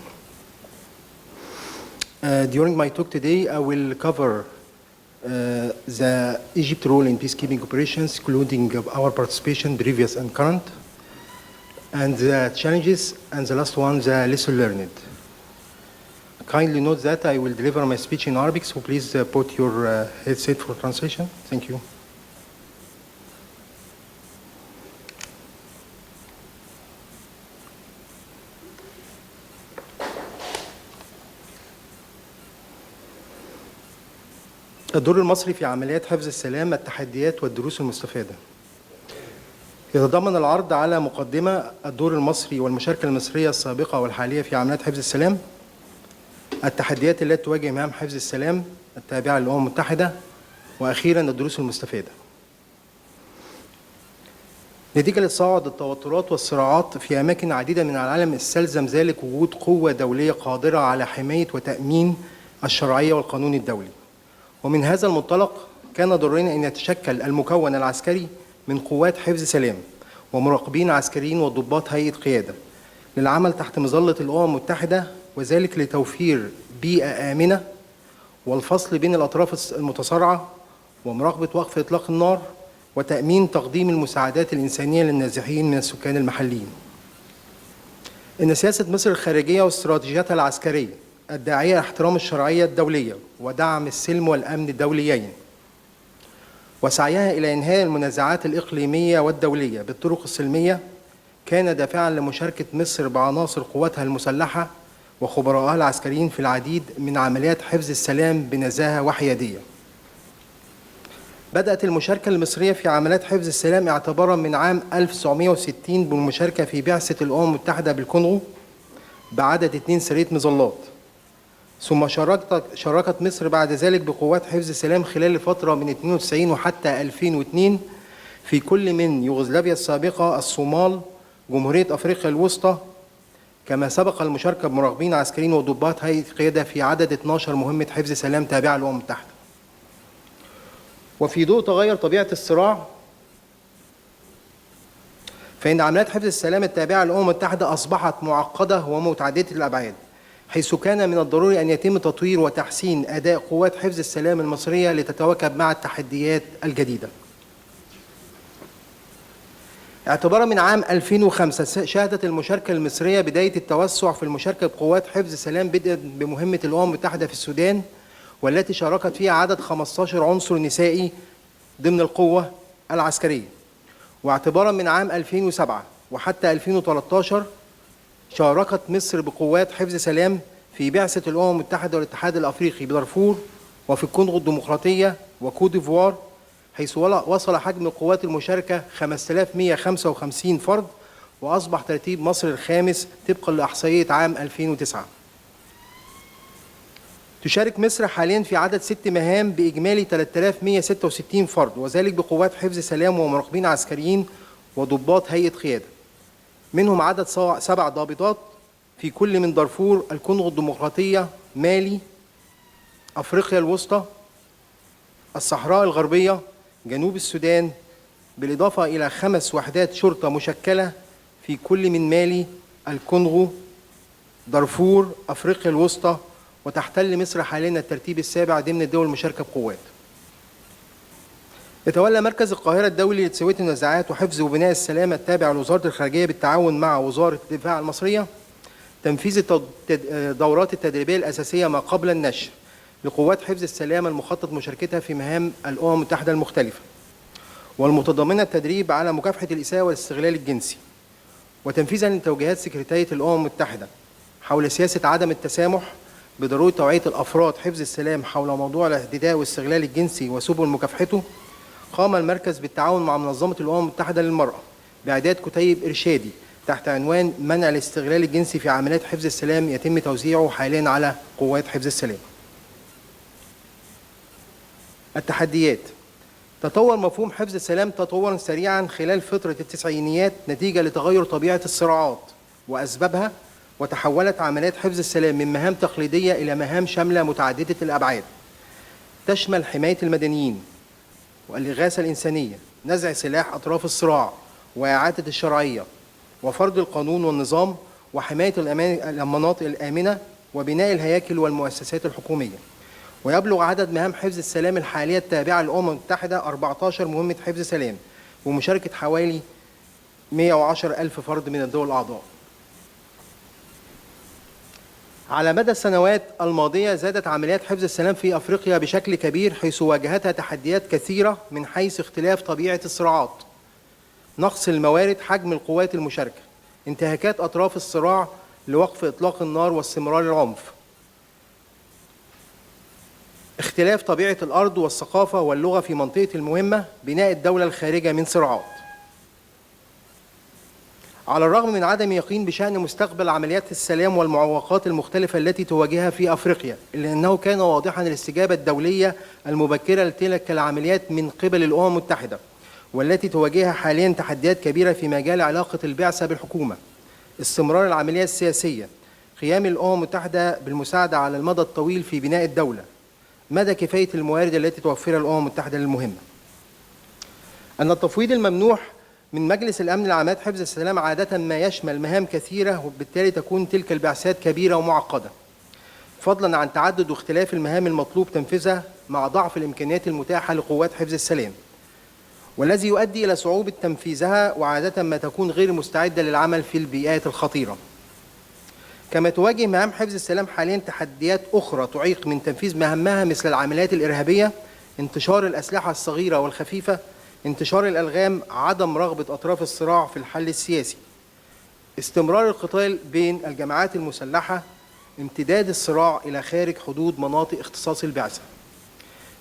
During my talk today, I will cover the Egypt role in peacekeeping operations, including our participation, previous and current, and the challenges, and the last one, the lesson learned. Kindly note that I will deliver my speech in Arabic, so please put your headset for translation. Thank you. الدور المصري في عمليات حفظ السلام، التحديات والدروس المستفادة. يتضمن العرض على مقدمة الدور المصري والمشاركة المصرية السابقة والحالية في عمليات حفظ السلام، التحديات التي تواجه مهام حفظ السلام التابعة للأمم المتحدة، وأخيراً الدروس المستفادة. نتيجة لتصاعد التوترات والصراعات في أماكن عديدة من العالم استلزم ذلك وجود قوة دولية قادرة على حماية وتأمين الشرعية والقانون الدولي. ومن هذا المنطلق كان ضروريا أن يتشكل المكون العسكري من قوات حفظ سلام ومراقبين عسكريين وضباط هيئة قيادة للعمل تحت مظلة الأمم المتحدة، وذلك لتوفير بيئة آمنة والفصل بين الأطراف المتصارعة ومراقبة وقف إطلاق النار وتأمين تقديم المساعدات الإنسانية للنازحين من السكان المحليين. إن سياسة مصر الخارجية واستراتيجيتها العسكرية الداعية لاحترام الشرعية الدولية ودعم السلم والأمن الدوليين وسعيها إلى إنهاء المنازعات الإقليمية والدولية بالطرق السلمية كان دافعاً لمشاركة مصر بعناصر قواتها المسلحة وخبرائها العسكريين في العديد من عمليات حفظ السلام بنزاهة وحيادية. بدأت المشاركة المصرية في عمليات حفظ السلام اعتباراً من عام 1960 بالمشاركة في بعثة الأمم المتحدة بالكونغو بعدد 2 سرية مظلات، ثم شاركت مصر بعد ذلك بقوات حفظ السلام خلال الفترة من 92 وحتى 2002 في كل من يوغوسلافيا السابقة، الصومال، جمهورية أفريقيا الوسطى، كما سبق المشاركة بمراقبين عسكريين وضباط هيئة قيادة في عدد 12 مهمة حفظ سلام تابعة للأمم المتحدة. وفي ضوء تغير طبيعة الصراع، فإن عمليات حفظ السلام التابعة للأمم المتحدة أصبحت معقدة ومتعددة الأبعاد، حيث كان من الضروري أن يتم تطوير وتحسين أداء قوات حفظ السلام المصرية لتتواكب مع التحديات الجديدة. اعتبارا من عام 2005 شهدت المشاركة المصرية بداية التوسع في المشاركة بقوات حفظ السلام بدءا بمهمة الأمم المتحدة في السودان، والتي شاركت فيها عدد 15 عنصر نسائي ضمن القوة العسكرية. واعتبارا من عام 2007 وحتى 2013 شاركت مصر بقوات حفظ سلام في بعثة الأمم المتحدة والاتحاد الأفريقي بدارفور وفي الكونغو الديمقراطية وكوت ديفوار، حيث وصل حجم القوات المشاركة 5155 فرد، وأصبح ترتيب مصر الخامس طبقا لإحصائية عام 2009. تشارك مصر حاليا في عدد 6 مهام بإجمالي 3166 فرد، وذلك بقوات حفظ سلام ومراقبين عسكريين وضباط هيئة قيادة، منهم عدد 7 ضابطات في كل من دارفور، الكونغو الديمقراطية، مالي، أفريقيا الوسطى، الصحراء الغربية، جنوب السودان، بالإضافة إلى 5 وحدات شرطة مشكلة في كل من مالي، الكونغو، دارفور، أفريقيا الوسطى، وتحتل مصر حاليا الترتيب السابع ضمن الدول المشاركة بقوات. يتولى مركز القاهرة الدولي لتسوية النزاعات وحفظ وبناء السلام التابع لوزارة الخارجية بالتعاون مع وزارة الدفاع المصرية تنفيذ الدورات التدريبية الأساسية ما قبل النشر لقوات حفظ السلام المخطط مشاركتها في مهام الأمم المتحدة المختلفة، والمتضمنة التدريب على مكافحة الإساءة والاستغلال الجنسي، وتنفيذا لتوجيهات سكرتارية الأمم المتحدة حول سياسة عدم التسامح بضرورة توعية الأفراد حفظ السلام حول موضوع الاعتداء والاستغلال الجنسي وسبل مكافحته. قام المركز بالتعاون مع منظمة الأمم المتحدة للمرأة بإعداد كتيب إرشادي تحت عنوان منع الاستغلال الجنسي في عمليات حفظ السلام، يتم توزيعه حاليا على قوات حفظ السلام. التحديات: تطور مفهوم حفظ السلام تطورا سريعا خلال فترة التسعينيات نتيجة لتغير طبيعة الصراعات وأسبابها، وتحولت عمليات حفظ السلام من مهام تقليدية إلى مهام شاملة متعددة الأبعاد، تشمل حماية المدنيين والإغاثة الإنسانية، نزع سلاح أطراف الصراع، وإعادة الشرعية، وفرض القانون والنظام، وحماية المناطق الآمنة، وبناء الهياكل والمؤسسات الحكومية. ويبلغ عدد مهام حفظ السلام الحالية التابعة للأمم المتحدة 14 مهمة حفظ سلام، ومشاركة حوالي 110,000 فرد من الدول الأعضاء. على مدى السنوات الماضية زادت عمليات حفظ السلام في أفريقيا بشكل كبير، حيث واجهتها تحديات كثيرة من حيث اختلاف طبيعة الصراعات، نقص الموارد، حجم القوات المشاركة، انتهاكات أطراف الصراع لوقف إطلاق النار واستمرار العنف، اختلاف طبيعة الأرض والثقافة واللغة في منطقة المهمة، بناء الدولة الخارجة من صراعات. على الرغم من عدم يقين بشأن مستقبل عمليات السلام والمعوقات المختلفة التي تواجهها في أفريقيا، إلا أنه كان واضحا الاستجابة الدولية المبكرة لتلك العمليات من قبل الأمم المتحدة، والتي تواجهها حاليا تحديات كبيرة في مجال علاقة البعثة بالحكومة، استمرار العملية السياسية، قيام الأمم المتحدة بالمساعدة على المدى الطويل في بناء الدولة، مدى كفاية الموارد التي توفرها الأمم المتحدة للمهمة. أن التفويض الممنوح من مجلس الأمن لعمليات حفظ السلام عادة ما يشمل مهام كثيرة، وبالتالي تكون تلك البعثات كبيرة ومعقدة، فضلا عن تعدد واختلاف المهام المطلوب تنفيذها مع ضعف الإمكانيات المتاحة لقوات حفظ السلام، والذي يؤدي إلى صعوبة تنفيذها، وعادة ما تكون غير مستعدة للعمل في البيئات الخطيرة. كما تواجه مهام حفظ السلام حاليا تحديات أخرى تعيق من تنفيذ مهامها، مثل العمليات الإرهابية، انتشار الأسلحة الصغيرة والخفيفة، انتشار الألغام، عدم رغبة أطراف الصراع في الحل السياسي، استمرار القتال بين الجماعات المسلحة، امتداد الصراع إلى خارج حدود مناطق اختصاص البعثة،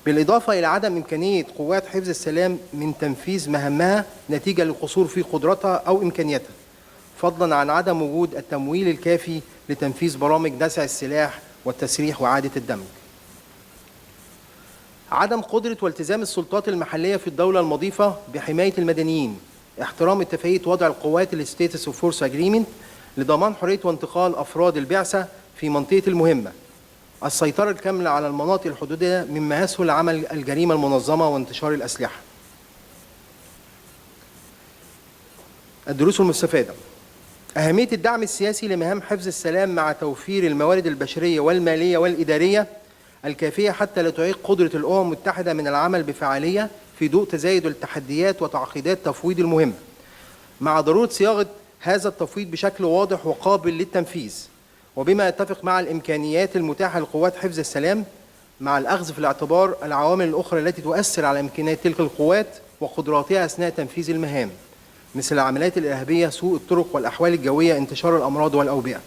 بالإضافة إلى عدم إمكانية قوات حفظ السلام من تنفيذ مهامها نتيجة للقصور في قدرتها أو إمكانياتها، فضلا عن عدم وجود التمويل الكافي لتنفيذ برامج نزع السلاح والتسريح وإعادة الدمج. عدم قدرة والتزام السلطات المحلية في الدولة المضيفة بحماية المدنيين، احترام اتفاقية وضع القوات الستيتس اوف فورس اجريمنت لضمان حرية وانتقال أفراد البعثة في منطقة المهمة، السيطرة الكاملة على المناطق الحدودية مما يسهل عمل الجريمة المنظمة وانتشار الأسلحة. الدروس المستفادة: أهمية الدعم السياسي لمهام حفظ السلام مع توفير الموارد البشرية والمالية والإدارية الكافية حتى لا تعيق قدرة الأمم المتحدة من العمل بفعالية في ضوء تزايد التحديات وتعقيدات تفويض المهمة. مع ضرورة صياغة هذا التفويض بشكل واضح وقابل للتنفيذ، وبما يتفق مع الإمكانيات المتاحة لقوات حفظ السلام، مع الأخذ في الاعتبار العوامل الأخرى التي تؤثر على إمكانيات تلك القوات وقدراتها أثناء تنفيذ المهام، مثل العمليات الإرهابية، سوء الطرق، والأحوال الجوية، انتشار الأمراض والأوبئة.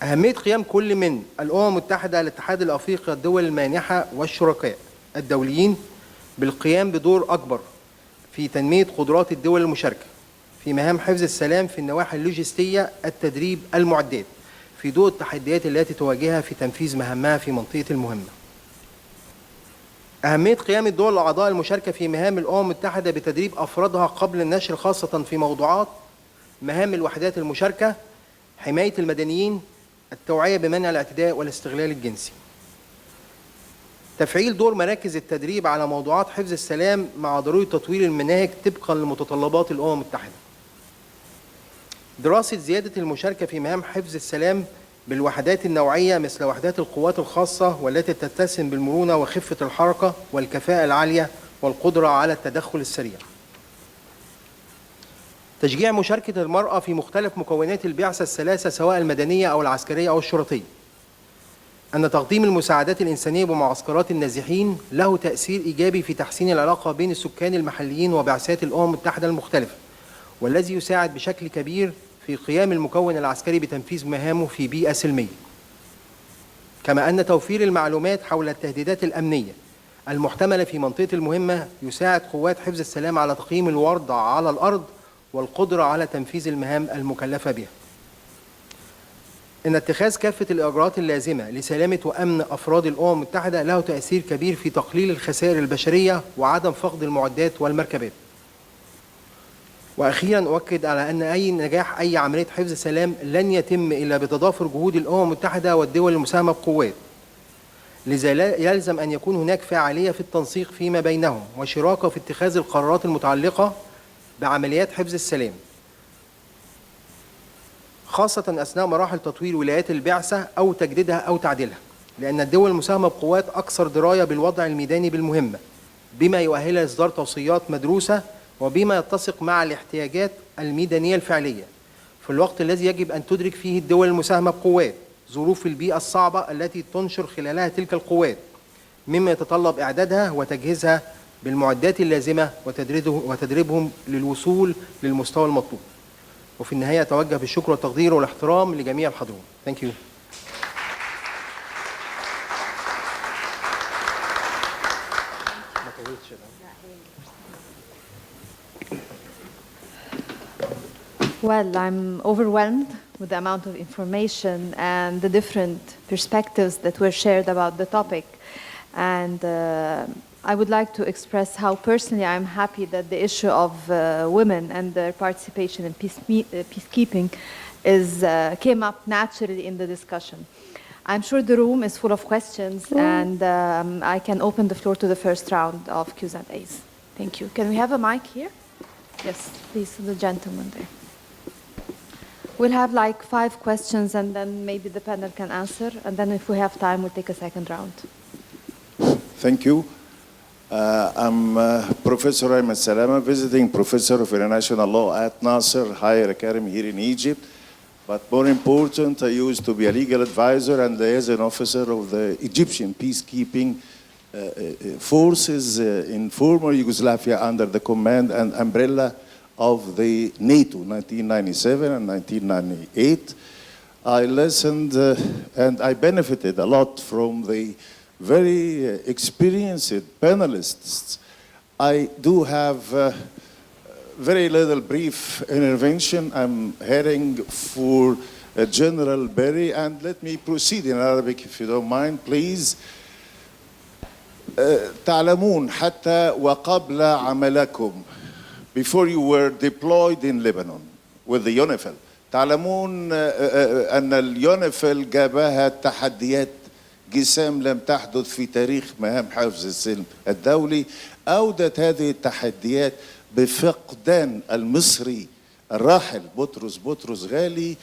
أهمية قيام كل من الأمم المتحدة، الاتحاد الأفريقي، الدول المانحة والشركاء الدوليين بالقيام بدور أكبر في تنمية قدرات الدول المشاركة في مهام حفظ السلام في النواحي اللوجستية، التدريب، المعدات، في ضوء التحديات التي تواجهها في تنفيذ مهامها في منطقة المهمة. أهمية قيام الدول الأعضاء المشاركة في مهام الأمم المتحدة بتدريب أفرادها قبل النشر، خاصة في موضوعات مهام الوحدات المشاركة، حماية المدنيين، التوعية بمنع الاعتداء والاستغلال الجنسي. تفعيل دور مراكز التدريب على موضوعات حفظ السلام مع ضرورة تطوير المناهج طبقا لمتطلبات الأمم المتحدة. دراسة زيادة المشاركة في مهام حفظ السلام بالوحدات النوعية مثل وحدات القوات الخاصة، والتي تتسم بالمرونة وخفة الحركة والكفاءة العالية والقدرة على التدخل السريع. تشجيع مشاركة المرأة في مختلف مكونات البعثة الثلاثة، سواء المدنية أو العسكرية أو الشرطية. أن تقديم المساعدات الإنسانية بمعسكرات النازحين له تأثير إيجابي في تحسين العلاقة بين السكان المحليين وبعثات الأمم المتحدة المختلفة، والذي يساعد بشكل كبير في قيام المكون العسكري بتنفيذ مهامه في بيئة سلمية. كما أن توفير المعلومات حول التهديدات الأمنية المحتملة في منطقة المهمة يساعد قوات حفظ السلام على تقييم الوضع على الأرض والقدرة على تنفيذ المهام المكلفة بها. إن اتخاذ كافة الإجراءات اللازمة لسلامة وأمن أفراد الأمم المتحدة له تأثير كبير في تقليل الخسائر البشرية وعدم فقد المعدات والمركبات. وأخيراً أؤكد على أن أي نجاح أي عملية حفظ سلام لن يتم إلا بتضافر جهود الأمم المتحدة والدول المساهمة بقوات، لذا يلزم أن يكون هناك فاعلية في التنسيق فيما بينهم وشراكة في اتخاذ القرارات المتعلقة بعمليات حفظ السلام، خاصة أثناء مراحل تطوير ولايات البعثة أو تجديدها أو تعديلها، لأن الدول المساهمة بقوات أكثر دراية بالوضع الميداني بالمهمة، بما يؤهلها لإصدار توصيات مدروسة وبما يتسق مع الاحتياجات الميدانية الفعلية، في الوقت الذي يجب أن تدرك فيه الدول المساهمة بقوات ظروف البيئة الصعبة التي تنشر خلالها تلك القوات، مما يتطلب إعدادها وتجهيزها بالمعدات اللازمة وتدريبهم للوصول للمستوى المطلوب. وفي النهاية أتوجه بالشكر والتقدير والاحترام لجميع الحاضرين. Thank you. Well, I'm overwhelmed with the amount of information and the different perspectives that were shared about the topic. And I would like to express how personally I'm happy that the issue of women and their participation in peacekeeping came up naturally in the discussion. I'm sure the room is full of questions, and I can open the floor to the first round of Qs and As. Thank you. Can we have a mic here? Yes, please, the gentleman there. We'll have like 5 questions, and then maybe the panel can answer, and then if we have time, we'll take a second round. Thank you. I'm Professor Ahmed Salama, visiting professor of international law at Nasser Higher Academy here in Egypt. But more important, I used to be a legal advisor and liaison officer of the Egyptian peacekeeping forces in former Yugoslavia under the command and umbrella of the NATO, 1997 and 1998. I listened and I benefited a lot from the very experienced panelists. I do have very little brief intervention. I'm heading for General Berry, and let me proceed in Arabic if you don't mind, please. تعلمون حتى وقبل عملكم, before you were deployed in Lebanon with the UNIFIL, تعلمون أن اليونيفيل جابها تحديات جسام لم تحدث في تاريخ مهام حفظ السلم الدولي. أودت هذه التحديات بفقدان المصري الراحل بطرس غالي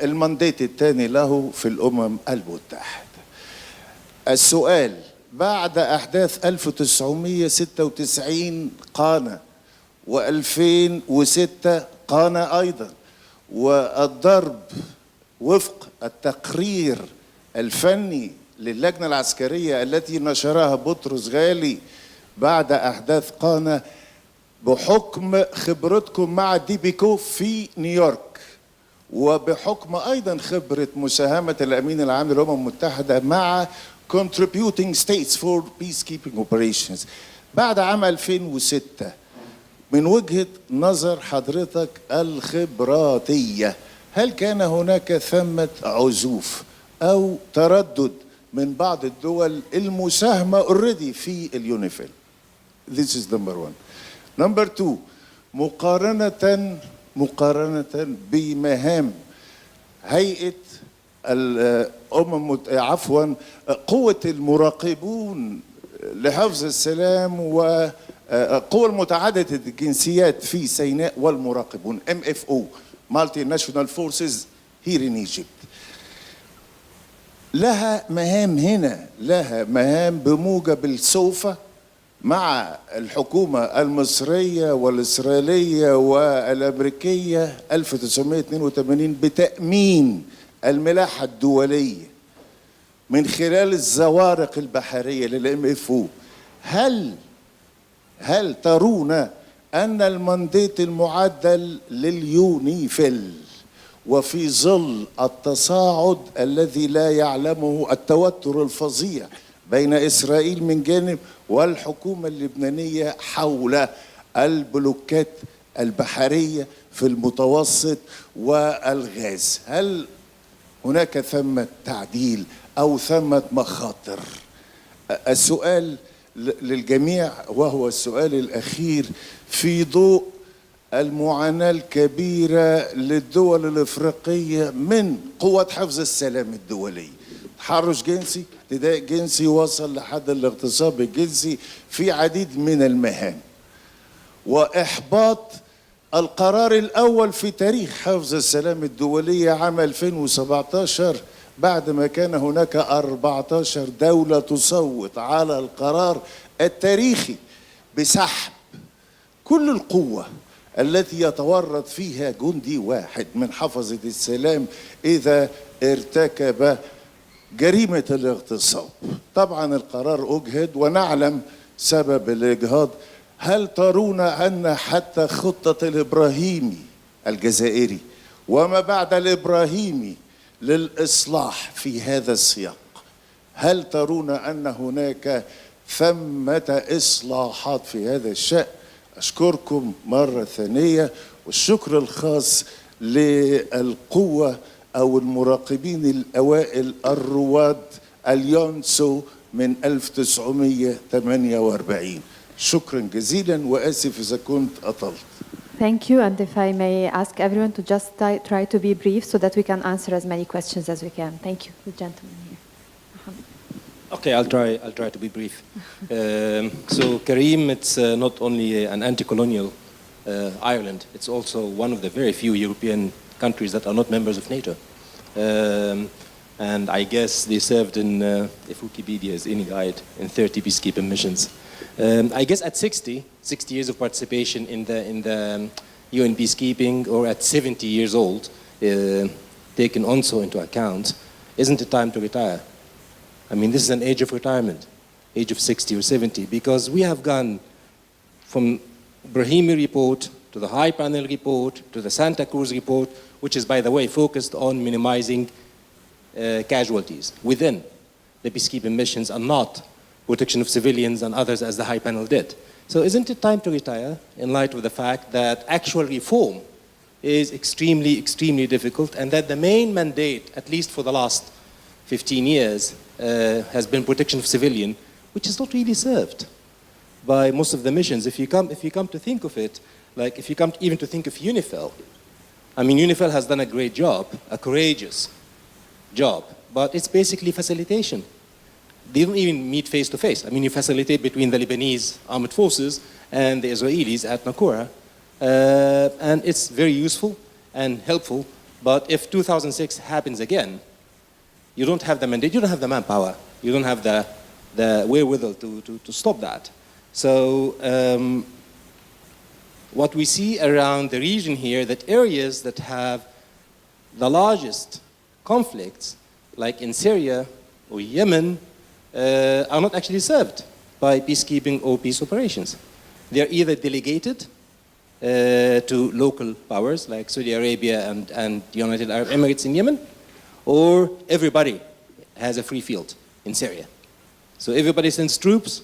المانديت الثاني له في الأمم المتحدة. السؤال: بعد أحداث 1996 قانا و2006 قانا أيضا. والضرب وفق التقرير الفني للجنة العسكرية التي نشرها بطرس غالي بعد أحداث قانا بحكم خبرتكم مع ديبيكو في نيويورك، وبحكم أيضا خبرة مساهمة الأمين العام للأمم المتحدة مع Contributing States for Peacekeeping Operations بعد عام 2006، من وجهة نظر حضرتك الخبراتية، هل كان هناك ثمة عزوف أو تردد من بعض الدول المساهمة already في اليونيفيل؟ This is number one. Number two, مقارنة بمهام هيئة قوة المراقبون لحفظ السلام وقوى متعددة الجنسيات في سيناء والمراقبون MFO Multinational Forces here in Egypt، لها مهام هنا، لها مهام بموجب السوفة مع الحكومة المصرية والإسرائيلية والأمريكية 1982 بتأمين الملاحة الدولية من خلال الزوارق البحرية للMFO. هل ترون أن المنديت المعدل لليونيفيل وفي ظل التصاعد الذي لا يعلمه التوتر الفظيع بين إسرائيل من جانب والحكومة اللبنانية حول البلوكات البحرية في المتوسط والغاز، هل هناك ثمة تعديل أو ثمة مخاطر؟ السؤال للجميع وهو السؤال الأخير في ضوء المعاناة الكبيرة للدول الإفريقية من قوة حفظ السلام الدولي، تحرش جنسي، اعتداء جنسي، وصل لحد الاغتصاب الجنسي في عديد من المهام، وإحباط القرار الأول في تاريخ حفظ السلام الدولي عام 2017 بعد ما كان هناك 14 دولة تصوت على القرار التاريخي بسحب كل القوة التي يتورط فيها جندي واحد من حفظة السلام إذا ارتكب جريمة الاغتصاب. طبعا القرار أجهد ونعلم سبب الإجهاض. هل ترون أن حتى خطة الإبراهيمي الجزائري وما بعد الإبراهيمي للإصلاح في هذا السياق، هل ترون أن هناك ثمة إصلاحات في هذا الشأن؟ أشكركم مرة ثانية، والشكر الخاص للقوة أو المراقبين الأوائل الرواد اليونسو من 1948. شكرا جزيلا وآسف إذا كنت أطلت. Thank you, and if I may ask everyone to just try to be brief so that we can answer as many questions as we can. Thank you. The gentleman here. Okay, I'll try to be brief. So Karim, it's not only an anti-colonial Ireland, it's also one of the very few European countries that are not members of NATO. And I guess they served in, if Wikipedia is any guide, in 30 peacekeeping missions. I guess at 60 years of participation in the UN peacekeeping, or at 70 years old, taken also into account, isn't it time to retire? I mean, this is an age of retirement, age of 60 or 70, because we have gone from Brahimi report to the High Panel report to the Santa Cruz report, which is, by the way, focused on minimizing casualties within the peacekeeping missions and not protection of civilians and others as the High Panel did. So isn't it time to retire in light of the fact that actual reform is extremely, extremely difficult, and that the main mandate, at least for the last 15 years, has been protection of civilian, which is not really served by most of the missions. If you come to think of it, like if you come even to think of UNIFIL, I mean, UNIFIL has done a great job, a courageous job, but it's basically facilitation. They don't even meet face to face. I mean, you facilitate between the Lebanese armed forces and the Israelis at Nakura, and it's very useful and helpful, but if 2006 happens again, you don't have the mandate, you don't have the manpower, you don't have the wherewithal to stop that. So what we see around the region here, that areas that have the largest conflicts, like in Syria or Yemen, are not actually served by peacekeeping or peace operations. They are either delegated to local powers like Saudi Arabia and the United Arab Emirates in Yemen, or everybody has a free field in Syria. So everybody sends troops,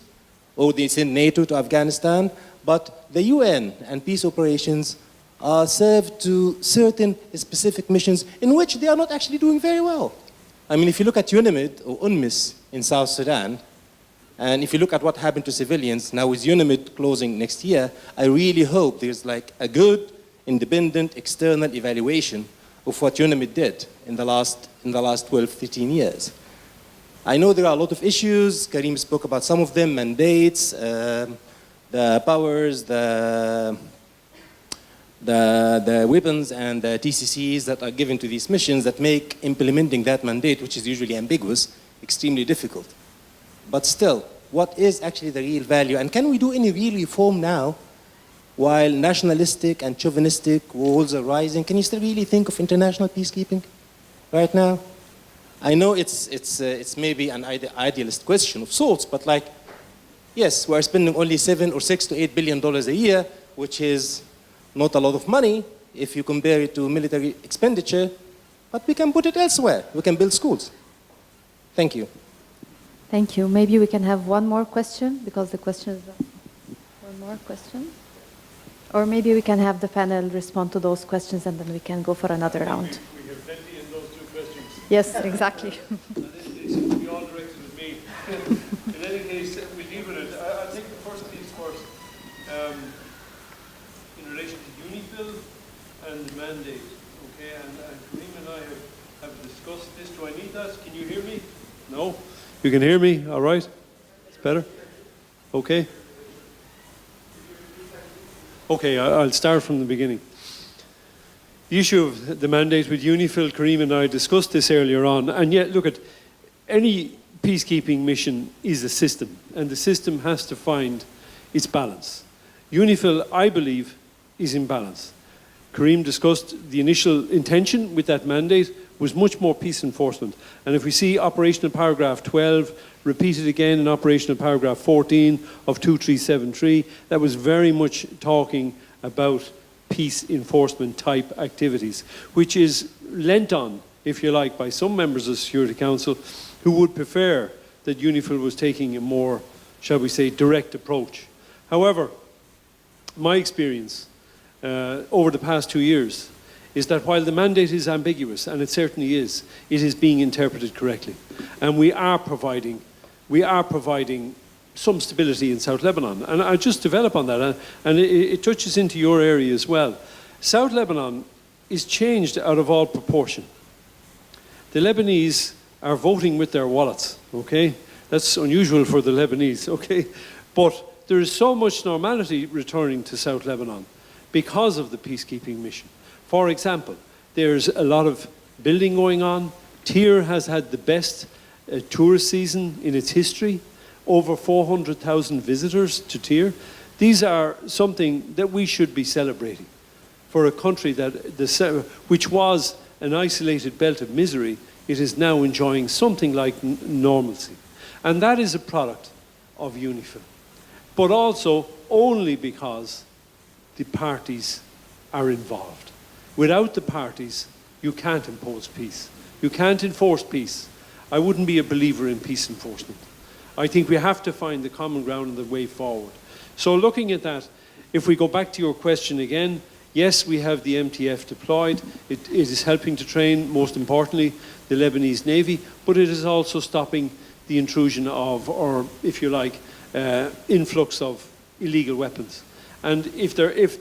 or they send NATO to Afghanistan, but the UN and peace operations are served to certain specific missions in which they are not actually doing very well. I mean, if you look at UNAMID or UNMISS in South Sudan, and if you look at what happened to civilians, now with UNAMID closing next year, I really hope there's like a good, independent, external evaluation of what UNAMID did in the last 12, 13 years. I know there are a lot of issues. Karim spoke about some of them, mandates, the powers, the weapons and the TCCs that are given to these missions that make implementing that mandate, which is usually ambiguous, extremely difficult. But still, what is actually the real value? And can we do any real reform now while nationalistic and chauvinistic walls are rising? Can you still really think of international peacekeeping right now? I know it's maybe an idealist question of sorts, but like, yes, we're spending only $7 or $6 to $8 billion a year, which is not a lot of money if you compare it to military expenditure, but we can put it elsewhere. We can build schools. Thank you. Thank you. Maybe we can have one more question, because the question is one more question. Or maybe we can have the panel respond to those questions and then we can go for another round. We have plenty in those two questions. Yes, exactly. And they seem to be all directed at me. In any case, we leave with it. I'll take the first piece first. In relation to UNIFIL and the mandate, okay, and Karim and I have discussed this. Do I need that? Can you hear me? No? You can hear me, all right? It's better? Okay. Okay, I'll start from the beginning. The issue of the mandate with UNIFIL, Karim and I discussed this earlier on, and yet, look, at any peacekeeping mission is a system, and the system has to find its balance. UNIFIL, I believe, is in balance. Karim discussed the initial intention with that mandate was much more peace enforcement. And if we see operational paragraph 12 repeated again in operational paragraph 14 of 2373, that was very much talking about peace enforcement type activities, which is lent on, if you like, by some members of the Security Council who would prefer that UNIFIL was taking a more, shall we say, direct approach. However, my experience over the past 2 years is that while the mandate is ambiguous, and it certainly is, it is being interpreted correctly. And we are providing some stability in South Lebanon. And I'll just develop on that, and it touches into your area as well. South Lebanon is changed out of all proportion. The Lebanese are voting with their wallets, okay? That's unusual for the Lebanese, okay? But there is so much normality returning to South Lebanon because of the peacekeeping mission. For example, there's a lot of building going on. Tyre has had the best tourist season in its history. Over 400,000 visitors to Tyre. These are something that we should be celebrating for a country which was an isolated belt of misery. It is now enjoying something like normalcy. And that is a product of UNIFIL. But also only because the parties are involved. Without the parties, you can't impose peace. You can't enforce peace. I wouldn't be a believer in peace enforcement. I think we have to find the common ground and the way forward. So looking at that, if we go back to your question again, yes, we have the MTF deployed. It is helping to train, most importantly, the Lebanese Navy, but it is also stopping the intrusion of, or if you like, influx of illegal weapons. And if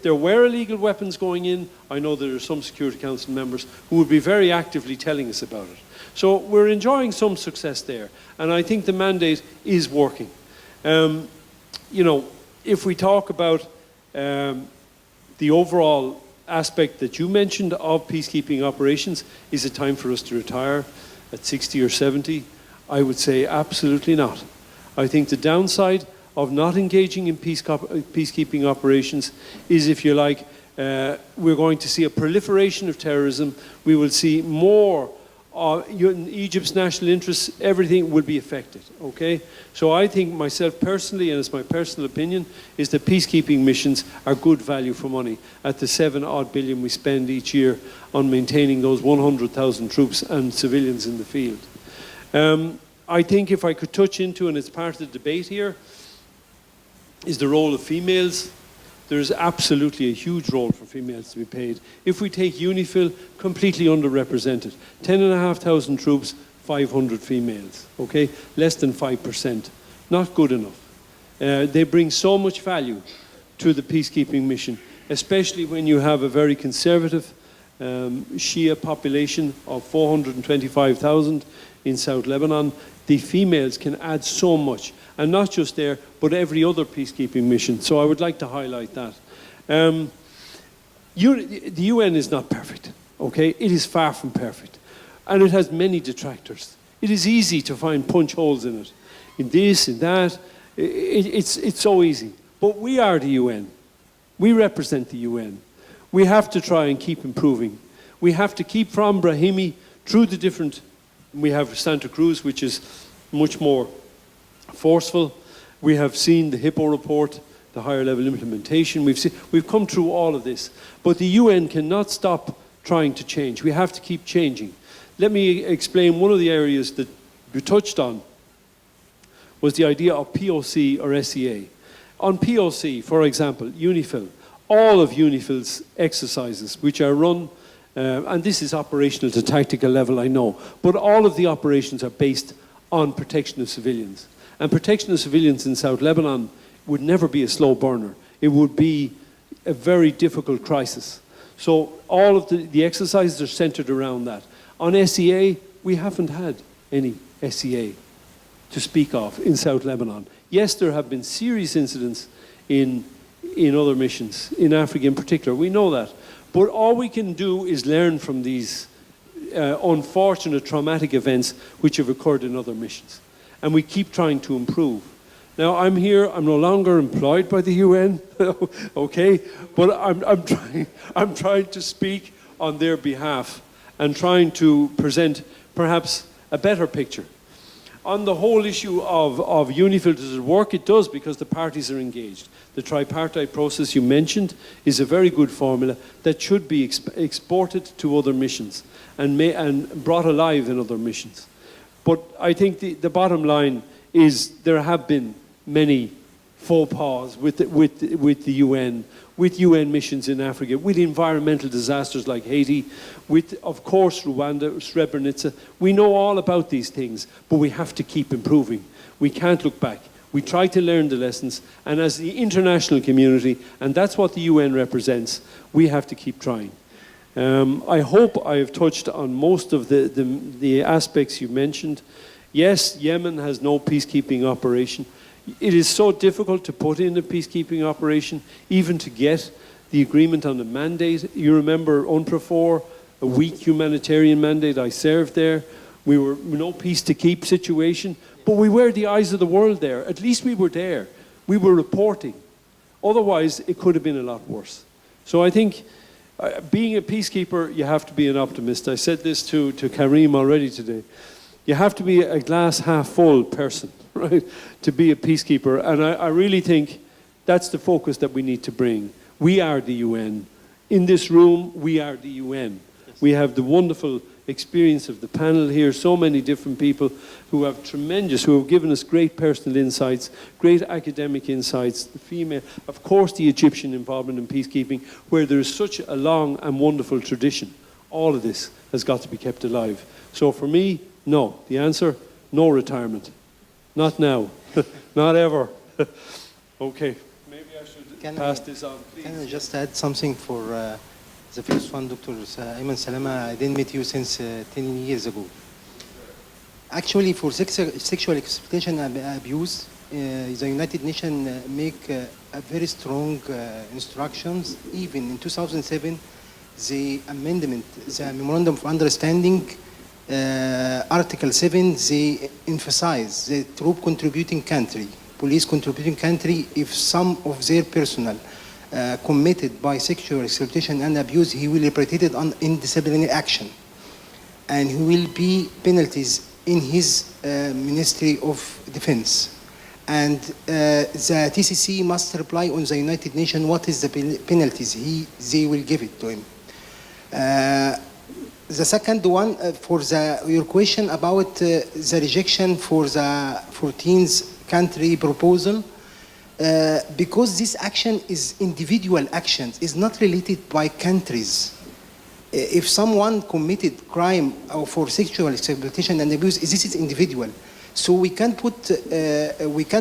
there were illegal weapons going in, I know there are some Security Council members who would be very actively telling us about it. So we're enjoying some success there, and I think the mandate is working. You know, if we talk about the overall aspect that you mentioned of peacekeeping operations, is it time for us to retire at 60 or 70? I would say absolutely not. I think the downside of not engaging in peacekeeping operations is, if you like, we're going to see a proliferation of terrorism. We will see more. Egypt's national interests, everything will be affected, okay? So I think myself personally, and it's my personal opinion, is that peacekeeping missions are good value for money at the $7-odd billion we spend each year on maintaining those 100,000 troops and civilians in the field. I think if I could touch into, and it's part of the debate here, is the role of females. There's absolutely a huge role for females to be played. If we take UNIFIL, completely underrepresented. 10,500 troops, 500 females, okay? Less than 5%. Not good enough. They bring so much value to the peacekeeping mission, especially when you have a very conservative Shia population of 425,000 in South Lebanon. The females can add so much. And not just there, but every other peacekeeping mission. So I would like to highlight that. The UN is not perfect, okay? It is far from perfect. And it has many detractors. It is easy to find punch holes in it. In this, in that. It's so easy. But we are the UN. We represent the UN. We have to try and keep improving. We have to keep from Brahimi through the different... We have Santa Cruz, which is much more forceful. We have seen the Hippo report, the higher level implementation. We've come through all of this. But the UN cannot stop trying to change. We have to keep changing. Let me explain one of the areas that you touched on was the idea of POC or SEA. On POC, for example, UNIFIL, all of UNIFIL's exercises, which are run, and this is operational to tactical level, I know, but all of the operations are based on protection of civilians. And protection of civilians in South Lebanon would never be a slow burner. It would be a very difficult crisis. So all of the exercises are centered around that. On SEA, we haven't had any SEA to speak of in South Lebanon. Yes, there have been serious incidents in other missions, in Africa in particular. We know that. But all we can do is learn from these unfortunate traumatic events which have occurred in other missions. And we keep trying to improve. Now, I'm here, I'm no longer employed by the UN, okay? But I'm trying to speak on their behalf and trying to present perhaps a better picture. On the whole issue of UNIFIL, does it work? It does, because the parties are engaged. The tripartite process you mentioned is a very good formula that should be exported to other missions and brought alive in other missions. But I think the bottom line is there have been many faux pas with the UN, with UN missions in Africa, with environmental disasters like Haiti, with, of course, Rwanda, Srebrenica. We know all about these things, but we have to keep improving. We can't look back. We try to learn the lessons, and as the international community, and that's what the UN represents, we have to keep trying. I hope I have touched on most of the aspects you mentioned. Yes, Yemen has no peacekeeping operation. It is so difficult to put in a peacekeeping operation, even to get the agreement on the mandate. You remember UNPROFOR, a weak humanitarian mandate. I served there. We were no peace to keep situation, but we were the eyes of the world there. At least we were there. We were reporting. Otherwise, it could have been a lot worse. So I think being a peacekeeper, you have to be an optimist. I said this to Karim already today. You have to be a glass half full person, right, to be a peacekeeper. And I really think that's the focus that we need to bring. We are the UN. In this room, we are the UN. We have the wonderful experience of the panel here, so many different people who have given us great personal insights, great academic insights, the female, of course the Egyptian involvement in peacekeeping, where there is such a long and wonderful tradition. All of this has got to be kept alive. So for me, no. The answer, no retirement. Not now. Not ever. Okay. Maybe I should pass this on, please. Can I just add something for the first one, Dr. Ayman Salama? I didn't meet you since 10 years ago. Actually, for sexual exploitation and abuse, the United Nations make a very strong instructions. Even in 2007, the amendment, the Memorandum of Understanding, Article 7, they emphasize the troop contributing country police contributing country, if some of their personnel committed by sexual exploitation and abuse, he will be reported in disciplinary action, and he will be penalties in his Ministry of Defense. And the TCC must reply on the United Nations what is the penalties they will give it to him. The second one, for your question about the rejection for the 14th country proposal, because this action is individual actions, is not related by countries. If someone committed crime for sexual exploitation and abuse, this is individual. So we can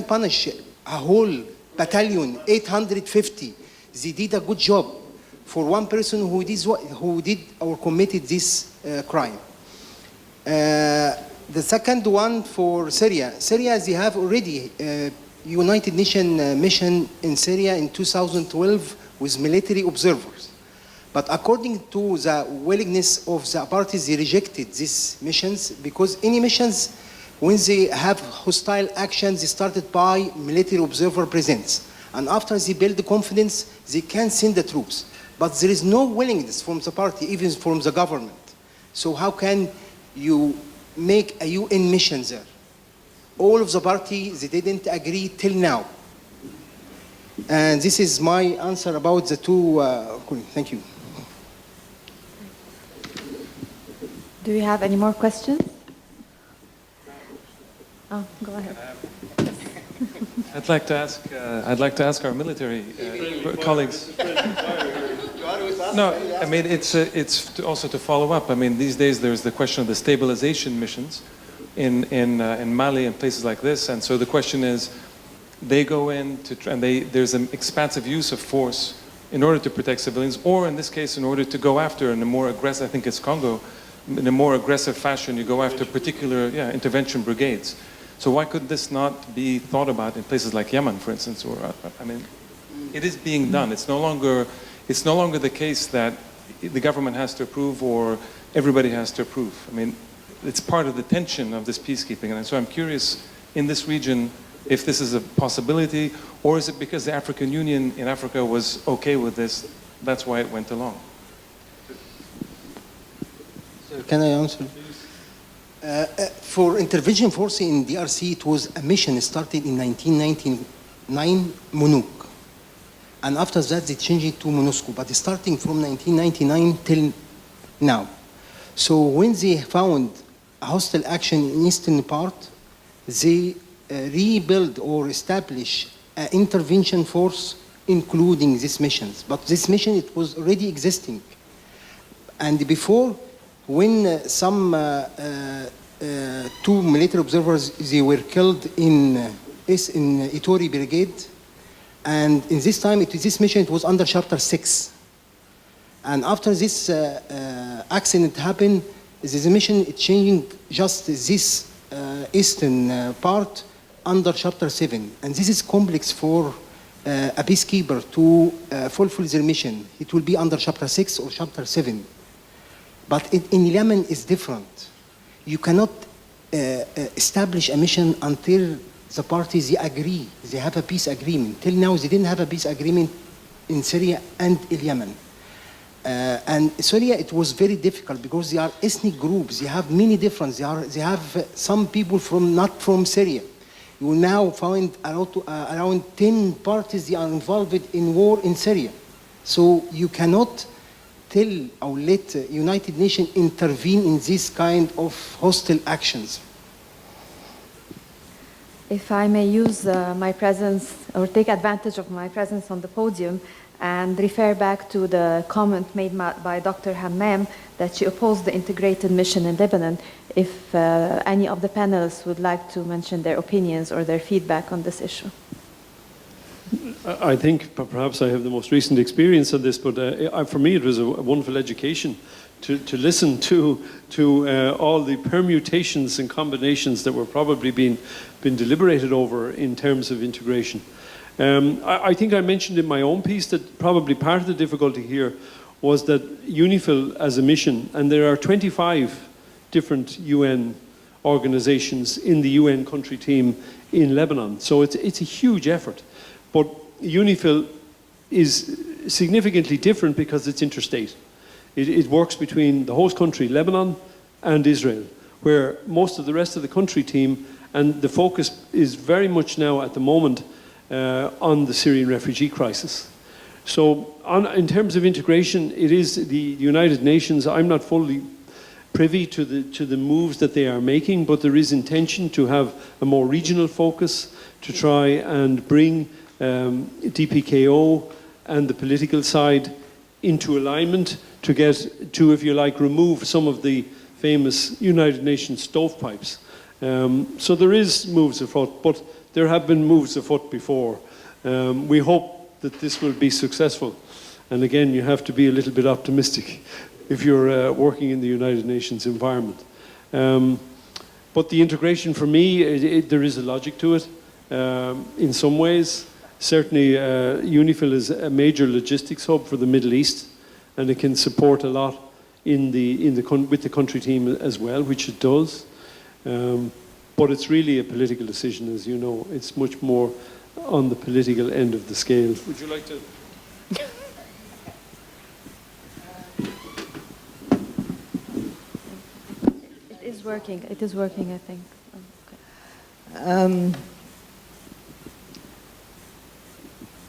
punish a whole battalion, 850. They did a good job for one person who did or committed this crime. The second one for Syria. Syria, they have already United Nations mission in Syria in 2012 with military observers. But according to the willingness of the parties, they rejected these missions because any missions, when they have hostile actions, they started by military observer presence. And after they build the confidence, they can send the troops. But there is no willingness from the party, even from the government. So how can you make a UN mission there? All of the parties, they didn't agree till now. And this is my answer about the two. Thank you. Do we have any more questions? Oh, go ahead. I'd like to ask our military colleagues. No, I mean it's also to follow up. I mean these days there's the question of the stabilization missions in Mali and places like this, and so the question is, they go in and there's an expansive use of force in order to protect civilians, or in this case in order to go after in a more aggressive, I think it's Congo, in a more aggressive fashion, you go after particular intervention brigades. So why could this not be thought about in places like Yemen, for instance? Or I mean, it is being done. It's no longer the case that the government has to approve or everybody has to approve. I mean, it's part of the tension of this peacekeeping. And so I'm curious, in this region, if this is a possibility, or is it because the African Union in Africa was okay with this, that's why it went along? Can I answer? For intervention force in DRC, it was a mission started in 1999, MONUC. And after that, they changed it to MONUSCO. But starting from 1999 till now. So when they found a hostile action in eastern part, they rebuild or establish an intervention force, including these missions. But this mission, it was already existing. And before, when some two military observers, they were killed in Ituri Brigade, and in this time, this mission, it was under Chapter 6. And after this accident happened, this mission is changing just this eastern part under Chapter 7. And this is complex for a peacekeeper to fulfill their mission. It will be under Chapter 6 or Chapter 7. But in Yemen, it's different. You cannot establish a mission until the parties they agree. They have a peace agreement. Till now, they didn't have a peace agreement in Syria and in Yemen. And Syria, it was very difficult because they are ethnic groups. They have many different. They have some people not from Syria. You will now find around 10 parties they are involved in war in Syria. So you cannot tell or let United Nations intervene in this kind of hostile actions. If I may use my presence or take advantage of my presence on the podium and refer back to the comment made by Dr. Hammam that she opposed the integrated mission in Lebanon, if any of the panelists would like to mention their opinions or their feedback on this issue. I think perhaps I have the most recent experience of this, but for me it was a wonderful education to listen to all the permutations and combinations that were probably been deliberated over in terms of integration. I think I mentioned in my own piece that probably part of the difficulty here was that UNIFIL as a mission, and there are 25 different UN organizations in the UN country team in Lebanon. So it's a huge effort. But UNIFIL is significantly different because it's interstate. It works between the host country, Lebanon, and Israel, where most of the rest of the country team, and the focus is very much now at the moment on the Syrian refugee crisis. So in terms of integration, it is the United Nations. I'm not fully privy to the moves that they are making, but there is intention to have a more regional focus to try and bring DPKO and the political side into alignment to get to, if you like, remove some of the famous United Nations stovepipes. So there is moves afoot, but there have been moves afoot before. We hope that this will be successful. And again, you have to be a little bit optimistic if you're working in the United Nations environment. But the integration for me, there is a logic to it in some ways. Certainly, UNIFIL is a major logistics hub for the Middle East, and it can support a lot with the country team as well, which it does. But it's really a political decision, as you know. It's much more on the political end of the scale. Would you like to? It is working. It is working, I think. Um,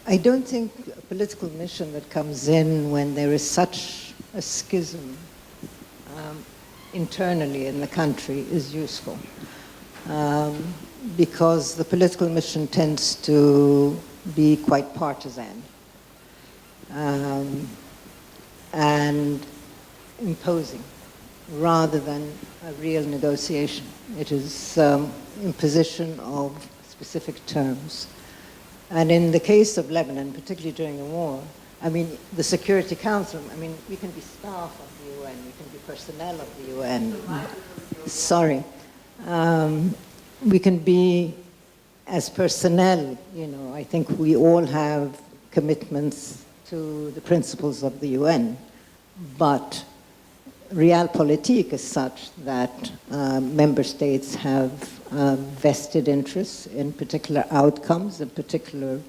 I don't think a political mission that comes in when there is such a schism internally in the country is useful, because the political mission tends to be quite partisan and imposing rather than a real negotiation. It is imposition of specific terms. And in the case of Lebanon, particularly during the war, I mean, the Security Council, I mean, we can be staff of the UN, we can be personnel of the UN. Sorry. We can be, as personnel, you know, I think we all have commitments to the principles of the UN, but realpolitik is such that member states have vested interests in particular outcomes, in particular,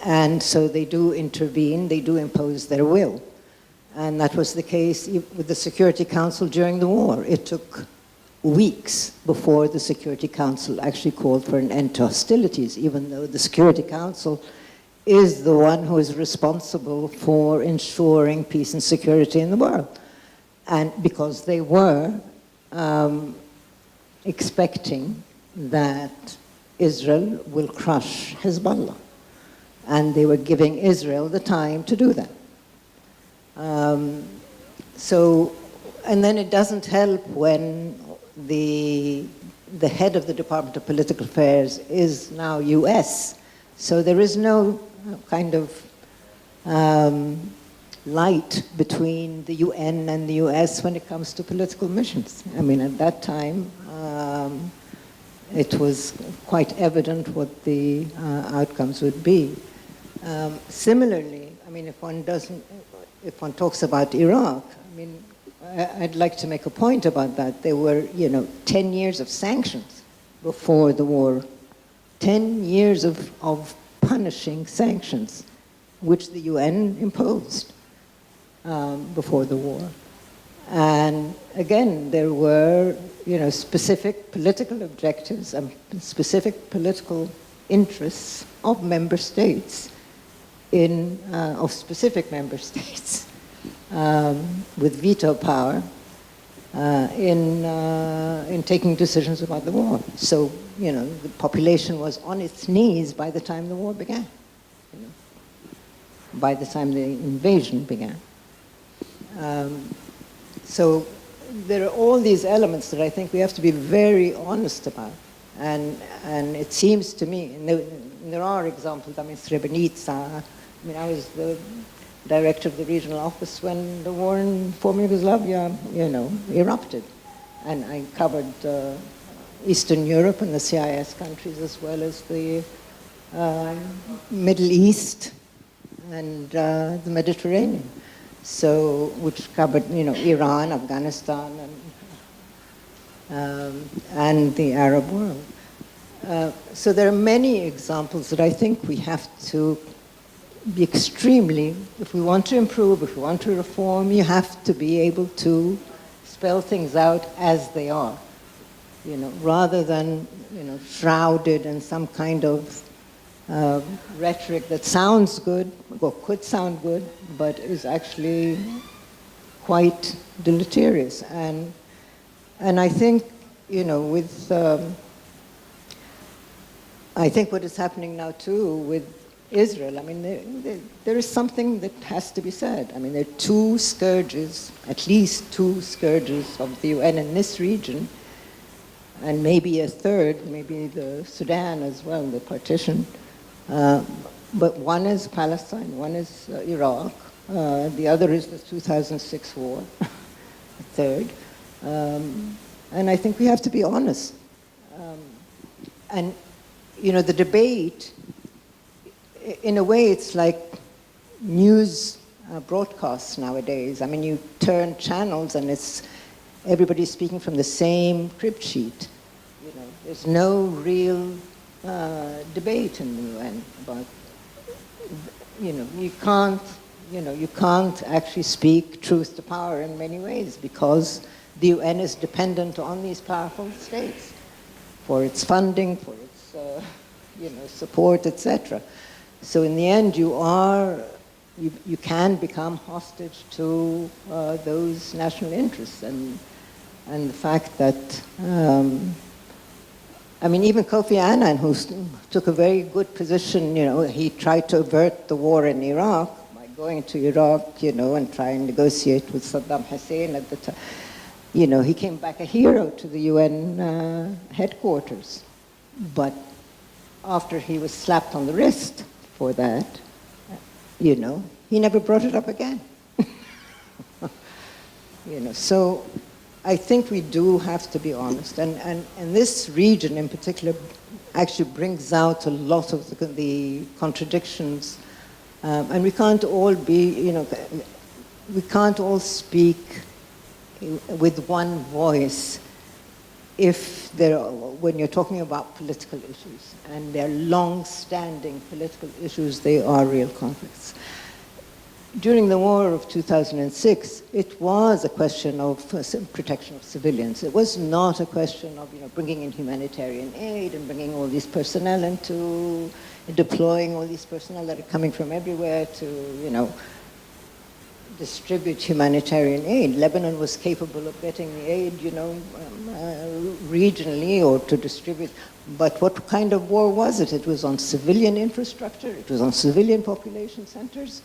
and so they do intervene, they do impose their will. And that was the case with the Security Council during the war. It took weeks before the Security Council actually called for an end to hostilities, even though the Security Council is the one who is responsible for ensuring peace and security in the world. And because they were expecting that Israel will crush Hezbollah. And they were giving Israel the time to do that. And then it doesn't help when the head of the Department of Political Affairs is now US. So there is no kind of light between the UN and the US when it comes to political missions. I mean, at that time, it was quite evident what the outcomes would be. Similarly, I mean, if one talks about Iraq, I mean, I'd like to make a point about that. There were, 10 years of sanctions before the war, 10 years of punishing sanctions, which the UN imposed before the war. And again, there were, specific political objectives and specific political interests of member states of specific member states with veto power in taking decisions about the war. So, the population was on its knees by the time the war began, by the time the invasion began. So there are all these elements that I think we have to be very honest about. And it seems to me, and there are examples, I mean, Srebrenica, I was the director of the regional office when the war in former Yugoslavia, erupted. And I covered Eastern Europe and the CIS countries as well as the Middle East and the Mediterranean. So, which covered, Iran, Afghanistan, and and the Arab world. So there are many examples that I think we have to be extremely, if we want to improve, if we want to reform, you have to be able to spell things out as they are, rather than, shrouded in some kind of rhetoric that sounds good, or could sound good, but is actually quite deleterious. And I think, with, I think what is happening now too with Israel, I mean, there is something that has to be said. I mean, there are two scourges, at least two scourges of the UN in this region, and maybe a third, maybe the Sudan as well, the partition. But one is Palestine, one is Iraq, the other is the 2006 war, the third. And I think we have to be honest. And, the debate, in a way, it's like news broadcasts nowadays. I mean, you turn channels and it's everybody's speaking from the same crib sheet. There's no real debate in the UN about, you can't actually speak truth to power in many ways because the UN is dependent on these powerful states for its funding, for its support, etc. So in the end, you can become hostage to those national interests, and the fact that even Kofi Annan, who took a very good position, he tried to avert the war in Iraq by going to Iraq, and try and negotiate with Saddam Hussein at the time. He came back a hero to the UN headquarters, but after he was slapped on the wrist for that, he never brought it up again. So I think we do have to be honest, and this region in particular actually brings out a lot of the contradictions, and we can't all be, we can't all speak with one voice when you're talking about political issues, and they're long-standing political issues, they are real conflicts. During the war of 2006, it was a question of protection of civilians. It was not a question of bringing in humanitarian aid and bringing all these personnel into deploying all these personnel that are coming from everywhere to distribute humanitarian aid. Lebanon was capable of getting the aid, regionally or to distribute. But what kind of war was it? It was on civilian infrastructure. It was on civilian population centers.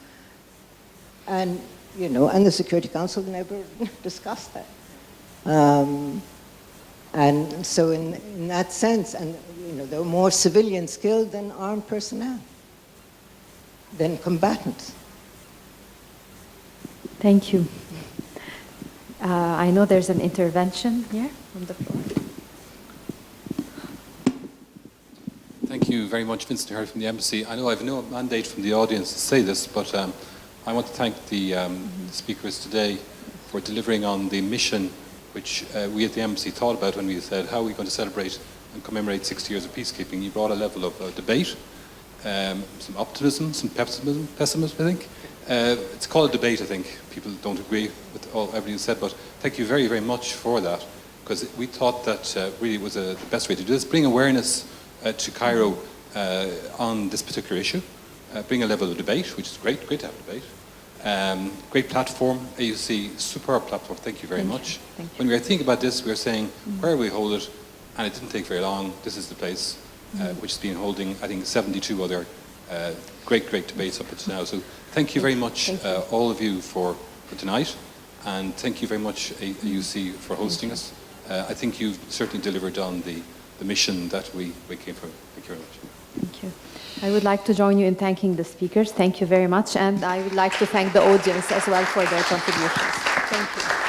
And, and the Security Council never discussed that. And so in that sense, and, there were more civilians killed than armed personnel, than combatants. Thank you. I know there's an intervention here on the floor. Thank you very much, Vincent Harry from the Embassy. I know I have no mandate from the audience to say this, but I want to thank the speakers today for delivering on the mission which we at the Embassy thought about when we said, how are we going to celebrate and commemorate 60 years of peacekeeping? You brought a level of debate, some optimism, some pessimism, I think. It's called a debate, I think. People don't agree with everything said, but thank you very, very much for that, because we thought that really was the best way to do this. Bring awareness to Cairo on this particular issue. Bring a level of debate, which is great to have a debate. Great platform, AUC, superb platform, thank you very much. Thank you. When we were thinking about this, we were saying, where will we hold it? And it didn't take very long. This is the place which has been holding, I think, 72 other great debates up until now. So thank you very much, all of you, for tonight. And thank you very much, AUC, for hosting us. I think you've certainly delivered on the mission that we came for. Thank you very much. Thank you. I would like to join you in thanking the speakers. Thank you very much. And I would like to thank the audience as well for their contributions. Thank you.